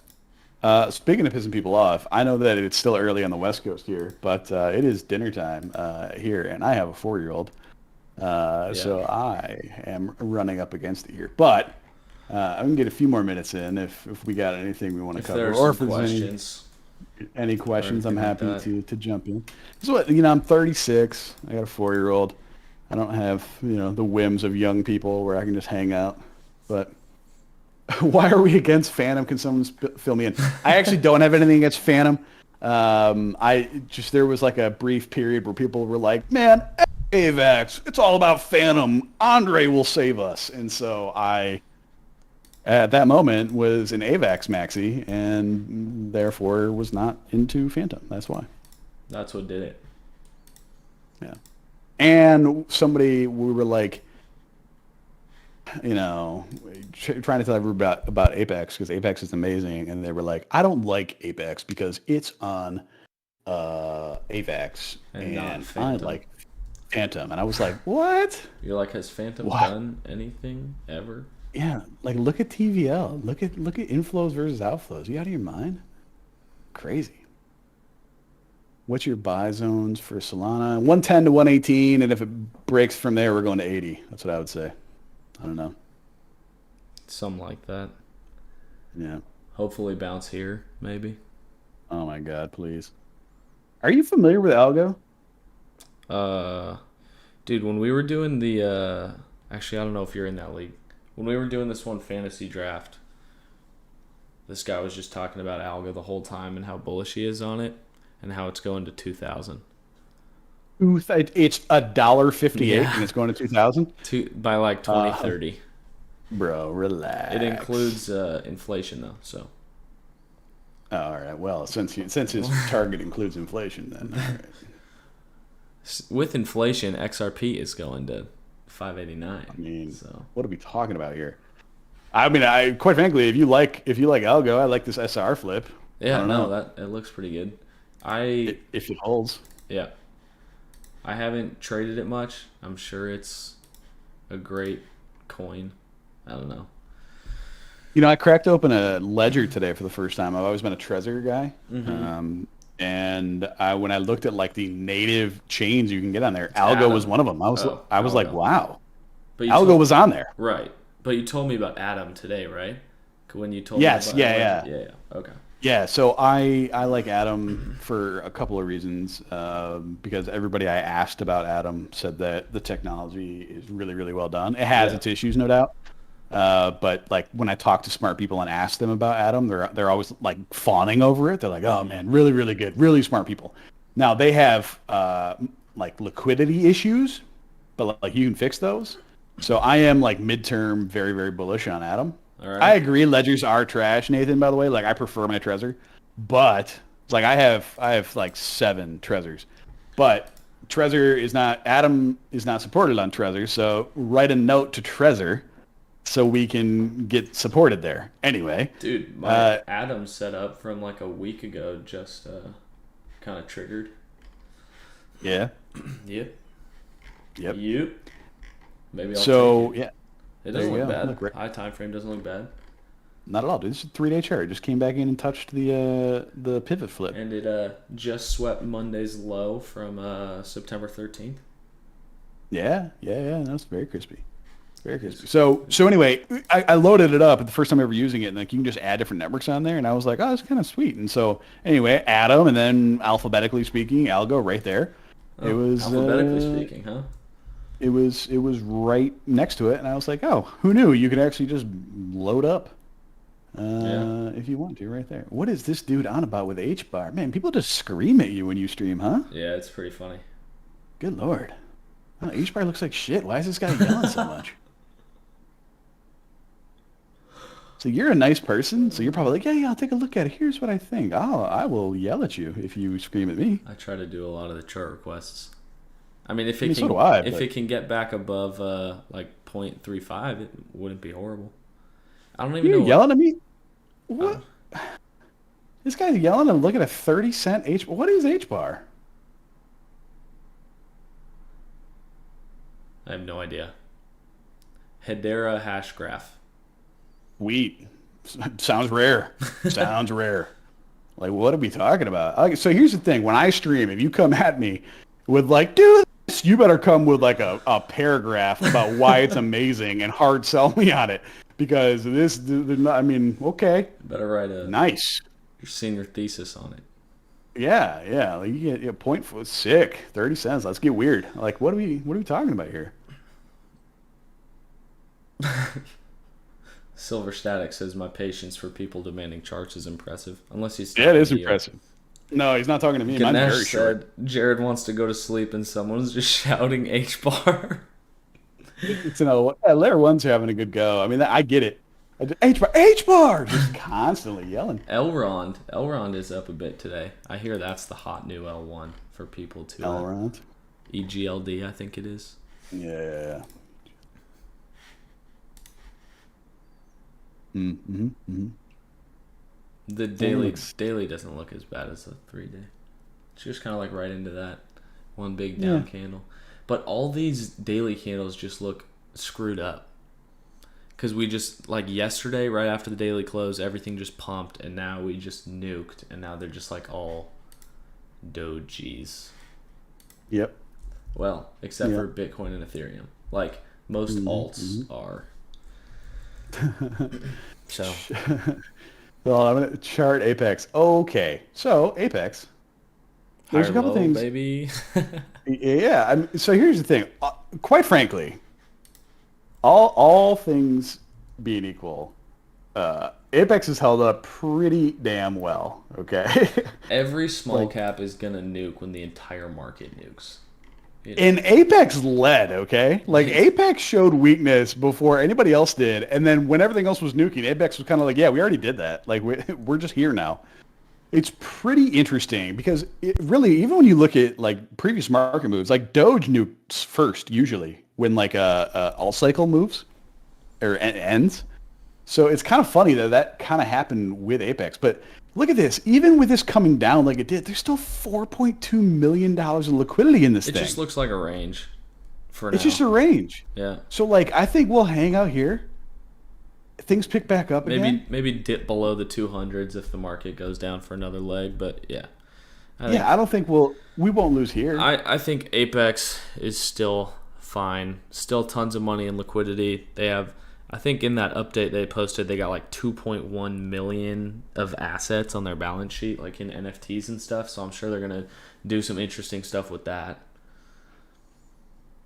Speaking of pissing people off, I know that it's still early on the West Coast here, but it is dinner time here, and I have a 4-year-old. So I am running up against it here. But I can get a few more minutes in if we got anything we want to cover. Or if there's any questions, I'm happy like to jump in. So, I'm 36. I got a 4-year-old. I don't have, the whims of young people where I can just hang out. But why are we against Phantom? Can someone fill me in? I actually don't have anything against Phantom. There was like a brief period where people were like, man, AVAX, it's all about Phantom. Andre will save us. And so I, at that moment, was an AVAX maxi and therefore was not into Phantom. That's why. That's what did it. Yeah. And we were like, trying to tell everybody about Apex because Apex is amazing. And they were like, I don't like Apex because it's on AVAX and I like Phantom. And I was like, what? You're like, has Phantom done anything ever? Yeah, like look at TVL. Look at inflows versus outflows. You out of your mind? Crazy. What's your buy zones for Solana? 110 to 118, and if it breaks from there, we're going to 80. That's what I would say. I don't know. Something like that. Yeah. Hopefully bounce here, maybe. Oh my God, please. Are you familiar with Algo? Dude, when we were doing the actually I don't know if you're in that league. When we were doing this one fantasy draft, this guy was just talking about Algo the whole time and how bullish he is on it and how it's going to 2,000. It's $1.58 and it's going to 2,000? By like 2030. Bro, relax. It includes inflation though, so. All right. Well, since his target includes inflation, then. All right. With inflation, XRP is going to 589. I mean, so. What are we talking about here? I mean, quite frankly, if you like Algo, I like this SR flip. Yeah, no, it looks pretty good. If it holds. Yeah. I haven't traded it much. I'm sure it's a great coin. I don't know. I cracked open a ledger today for the first time. I've always been a Trezor guy. Mm-hmm. And when I looked at like the native chains you can get on there, Algo was one of them. I was like, wow. But Algo was on there. Right. But you told me about Atom today, right? When you told me about Yeah. Okay. Yeah, so I like Atom for a couple of reasons. Because everybody I asked about Atom said that the technology is really, really well done. It has its issues, no doubt. But like when I talk to smart people and ask them about Atom, they're always like fawning over it. They're like, "Oh man, really, really good, really smart people." Now they have like liquidity issues, but like you can fix those. So I am like midterm very, very bullish on Atom. All right. I agree. Ledgers are trash, Nathan. By the way, like I prefer my Trezor, but it's like I have like 7 Trezors, but Trezor is not. Atom is not supported on Trezor. So write a note to Trezor so we can get supported there. Anyway, dude, my Atom setup from like a week ago just kind of triggered. Yeah. Yep. Maybe I'll take it. Yeah. It doesn't look bad. High time frame doesn't look bad. Not at all, dude. This is a 3-day chart. It just came back in and touched the pivot flip. And it just swept Monday's low from September 13th. Yeah. That's very crispy. Very crispy. So anyway, I loaded it up at the first time ever using it, and like you can just add different networks on there, and I was like, oh, that's kind of sweet. And so anyway, Atom, and then alphabetically speaking, Algo right there. Oh, it was alphabetically speaking, huh? It was right next to it, and I was like, oh, who knew you could actually just load up if you want to right there. What is this dude on about with H-bar? Man, people just scream at you when you stream, huh? Yeah, it's pretty funny. Good Lord. Oh, H-bar looks like shit. Why is this guy yelling so much? So you're a nice person, so you're probably like, yeah, I'll take a look at it. Here's what I think. I will yell at you if you scream at me. I try to do a lot of the chart requests. I mean, if it can get back above like 0.35, it wouldn't be horrible. I don't even know. You're yelling at me? What? This guy's yelling and look at a 30-cent H. What is H bar? I have no idea. Hedera hash graph. Wheat. Sounds rare. Sounds rare. Like, what are we talking about? So here's the thing. When I stream, if you come at me with like, do this, you better come with like a paragraph about why it's amazing and hard sell me on it. Because this, I mean, okay. Better write nice. Your senior thesis on it. Yeah. Like you get a point for sick. 30 cents. Let's get weird. Like, what are we talking about here? Silver Static says my patience for people demanding charts is impressive. Unless he's it is impressive. No, he's not talking to me. Mine's very short. Jared wants to go to sleep and someone's just shouting H bar. It's layer ones are having a good go. I mean, I get it. H bar, just constantly yelling. Elrond is up a bit today. I hear that's the hot new L1 for people to. Elrond. EGLD, I think it is. Yeah. The daily doesn't look as bad as the 3-day. It's just kind of like right into that one big down candle. But all these daily candles just look screwed up. Because we just, like yesterday, right after the daily close, everything just pumped, and now we just nuked, and now they're just like all dojis. Yep. Well, except for Bitcoin and Ethereum. Like, most alts are. So. Well, I'm going to chart Apex. Okay. So, Apex. There's a couple things. Baby. Yeah. So, here's the thing. Quite frankly, all things being equal, Apex has held up pretty damn well. Okay. Every small cap is going to nuke when the entire market nukes. You know? And Apex led, okay? Like, Apex showed weakness before anybody else did, and then when everything else was nuking, Apex was kind of like, yeah, we already did that. Like, we're just here now. It's pretty interesting because it really, even when you look at, like, previous market moves, like, Doge nukes first, usually, when, like, a alt cycle moves or ends. So it's kind of funny that kind of happened with Apex. But look at this. Even with this coming down like it did, there's still $4.2 million in liquidity in this thing. It just looks like a range for now. It's just a range. Yeah. So, like, I think we'll hang out here. Things pick back up again. Maybe dip below the 200s if the market goes down for another leg. But, yeah. I don't think we won't lose here. I think Apex is still fine. Still tons of money and liquidity. They have... I think in that update they posted they got like 2.1 million of assets on their balance sheet, like in NFTs and stuff. So I'm sure they're going to do some interesting stuff with that.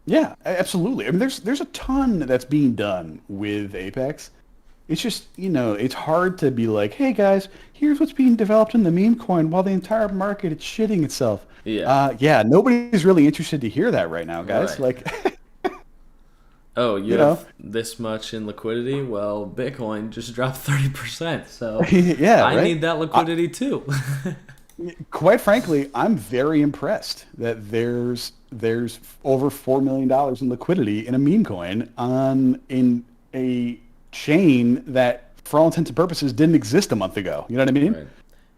Yeah, absolutely. I mean, there's a ton that's being done with Apex. It's just, it's hard to be like, hey guys, here's what's being developed in the meme coin while the entire market is shitting itself. Yeah. Nobody's really interested to hear that right now, guys. Right. Like... Oh, you have this much in liquidity? Well, Bitcoin just dropped 30%, so I need that liquidity too. Quite frankly, I'm very impressed that there's over $4 million in liquidity in a meme coin in a chain that, for all intents and purposes, didn't exist a month ago. You know what I mean? Right.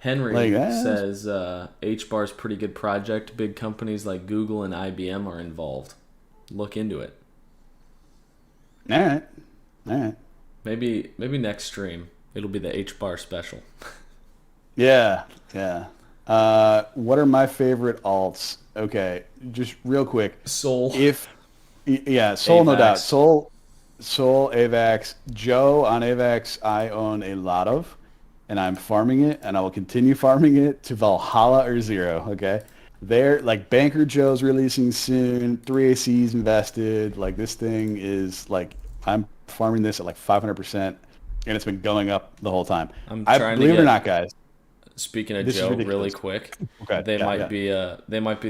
Henry says HBAR's pretty good project. Big companies like Google and IBM are involved. Look into it. All right. Maybe next stream it'll be the HBAR special. Yeah. What are my favorite alts? Okay, just real quick. Sol. Sol, AVAX. No doubt. Sol, AVAX. Joe on AVAX, I own a lot of, and I'm farming it, and I will continue farming it to Valhalla or zero. Okay. They're like Banker Joe's releasing soon. 3AC's invested. Like, this thing is like, I'm farming this at like 500%, and it's been going up the whole time. Believe it or not, guys. Speaking of Joe, really quick, okay, they might be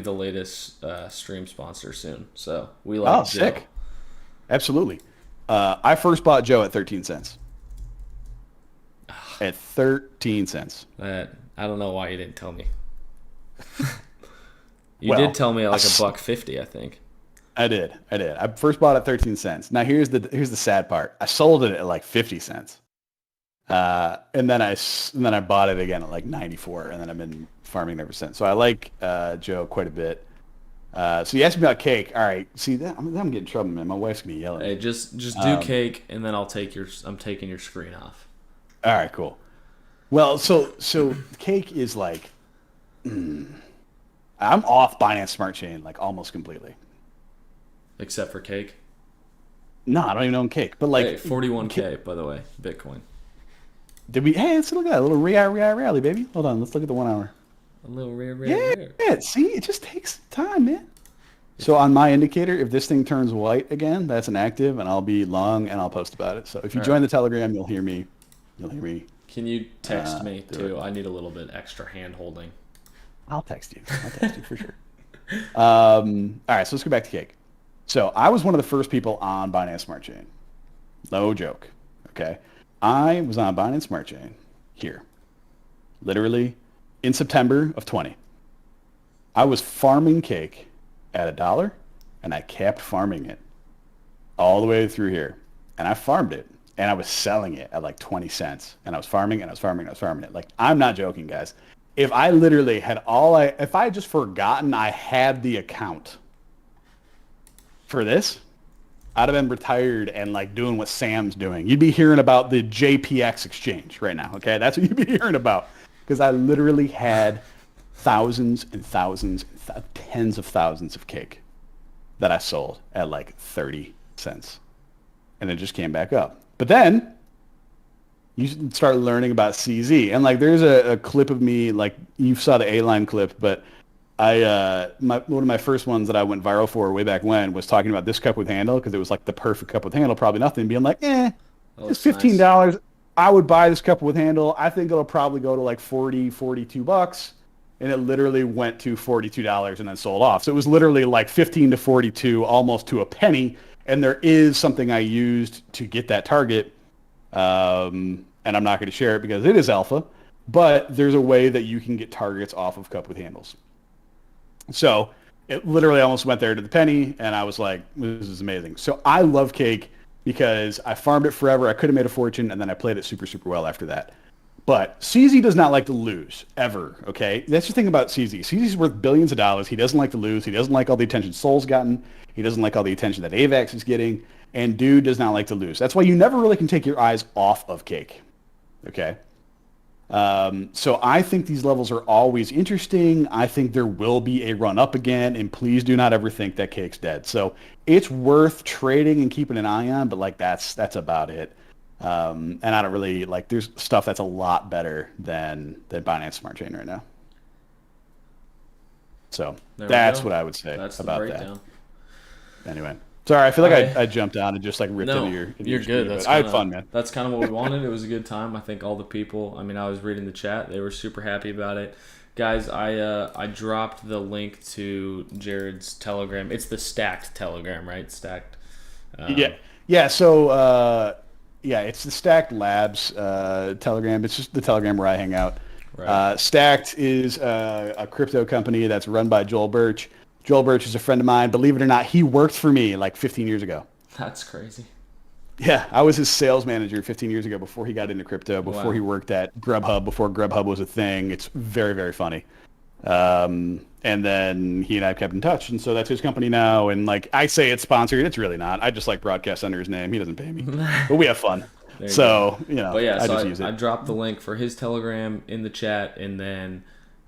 the latest stream sponsor soon. So we like Joe. Sick. Absolutely. I first bought Joe at 13 cents. At 13 cents. I don't know why you didn't tell me. You did tell me at like $1.50, I think. I did. I first bought it at 13 cents. Now here's the sad part. I sold it at like 50 cents. And then I bought it again at like 94, and then I've been farming ever since. So I like Joe quite a bit. So you asked me about cake. All right. See that I'm getting in trouble, man. My wife's gonna be yelling. Hey, just do cake, and then I'm taking your screen off. All right, cool. Well, so cake is like, I'm off Binance Smart Chain like almost completely. Except for cake. No, I don't even own cake. But like, hey, 41K by the way, Bitcoin. Did we? Hey, let's look at that. A little rally, baby. Hold on, let's look at the 1 hour. A little rare. Yeah. See, it just takes time, man. So on my indicator, if this thing turns white again, that's an active, and I'll be long, and I'll post about it. So if you join the Telegram, you'll hear me. Can you text me too? I need a little bit extra hand holding. I'll text you for sure. All right, so let's go back to cake. So I was one of the first people on Binance Smart Chain. No joke. Okay. I was on Binance Smart Chain here, literally in September of 20. I was farming cake at $1, and I kept farming it all the way through here. And I farmed it, and I was selling it at like 20 cents. And I was farming it. Like, I'm not joking, guys. If I literally had if I had just forgotten I had the account for this, I'd have been retired and like doing what Sam's doing. You'd be hearing about the JPX exchange right now, okay? That's what you'd be hearing about. Because I literally had thousands and thousands, tens of thousands of cake that I sold at like 30 cents. And it just came back up. But then you start learning about CZ. And like there's a clip of me, like you saw the A-line clip, but one of my first ones that I went viral for way back when was talking about this cup with handle, because it was like the perfect cup with handle, probably nothing, being like, it's $15. Nice. I would buy this cup with handle. I think it'll probably go to like 40, 42 bucks. And it literally went to $42 and then sold off. So it was literally like 15 to 42, almost to a penny. And there is something I used to get that target. And I'm not going to share it because it is alpha, but there's a way that you can get targets off of cup with handles. So it literally almost went there to the penny, and I was like, this is amazing. So I love cake because I farmed it forever. I could have made a fortune, and then I played it super, super well after that. But CZ does not like to lose, ever, okay? That's the thing about CZ. CZ's worth billions of dollars. He doesn't like to lose. He doesn't like all the attention Sol's gotten. He doesn't like all the attention that AVAX is getting. And dude does not like to lose. That's why you never really can take your eyes off of cake, okay? So I think these levels are always interesting. I think there will be a run up again, and please do not ever think that cake's dead. So it's worth trading and keeping an eye on, but like that's about it. And I don't really like. There's stuff that's a lot better than Binance Smart Chain right now. So that's what I would say about that. Anyway. Sorry, I feel like I jumped on and just like ripped into your you're good. That's I had fun, man. That's kind of what we wanted. It was a good time. I think all the people, I mean, I was reading the chat. They were super happy about it. Guys, I dropped the link to Jared's Telegram. It's the Stacked Telegram, right? Stacked. Yeah. So, it's the Stacked Labs Telegram. It's just the Telegram where I hang out. Right. Stacked is a crypto company that's run by Joel Birch. Joel Birch is a friend of mine. Believe it or not, he worked for me like 15 years ago. That's crazy. Yeah, I was his sales manager 15 years ago before he got into crypto, before he worked at Grubhub, before Grubhub was a thing. It's very, very funny. And then he and I kept in touch, and so that's his company now. And like I say it's sponsored, it's really not. I just like broadcast under his name. He doesn't pay me. But we have fun. So, but yeah, I just use it. I dropped the link for his Telegram in the chat, and then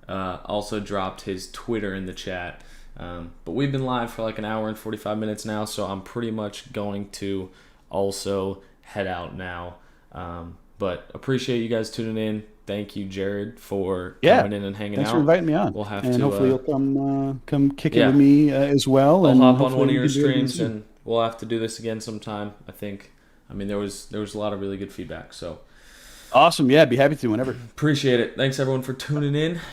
also dropped his Twitter in the chat. But we've been live for like an hour and 45 minutes now, so I'm pretty much going to also head out now. But appreciate you guys tuning in. Thank you, Jared, for coming in and hanging out. Thanks for inviting me on. We'll have and to, hopefully you'll come kick it with me as well. I'll hop on one of your streams, and we'll have to do this again sometime. I mean, there was a lot of really good feedback. So awesome. Yeah, be happy to whenever. Appreciate it. Thanks everyone for tuning in.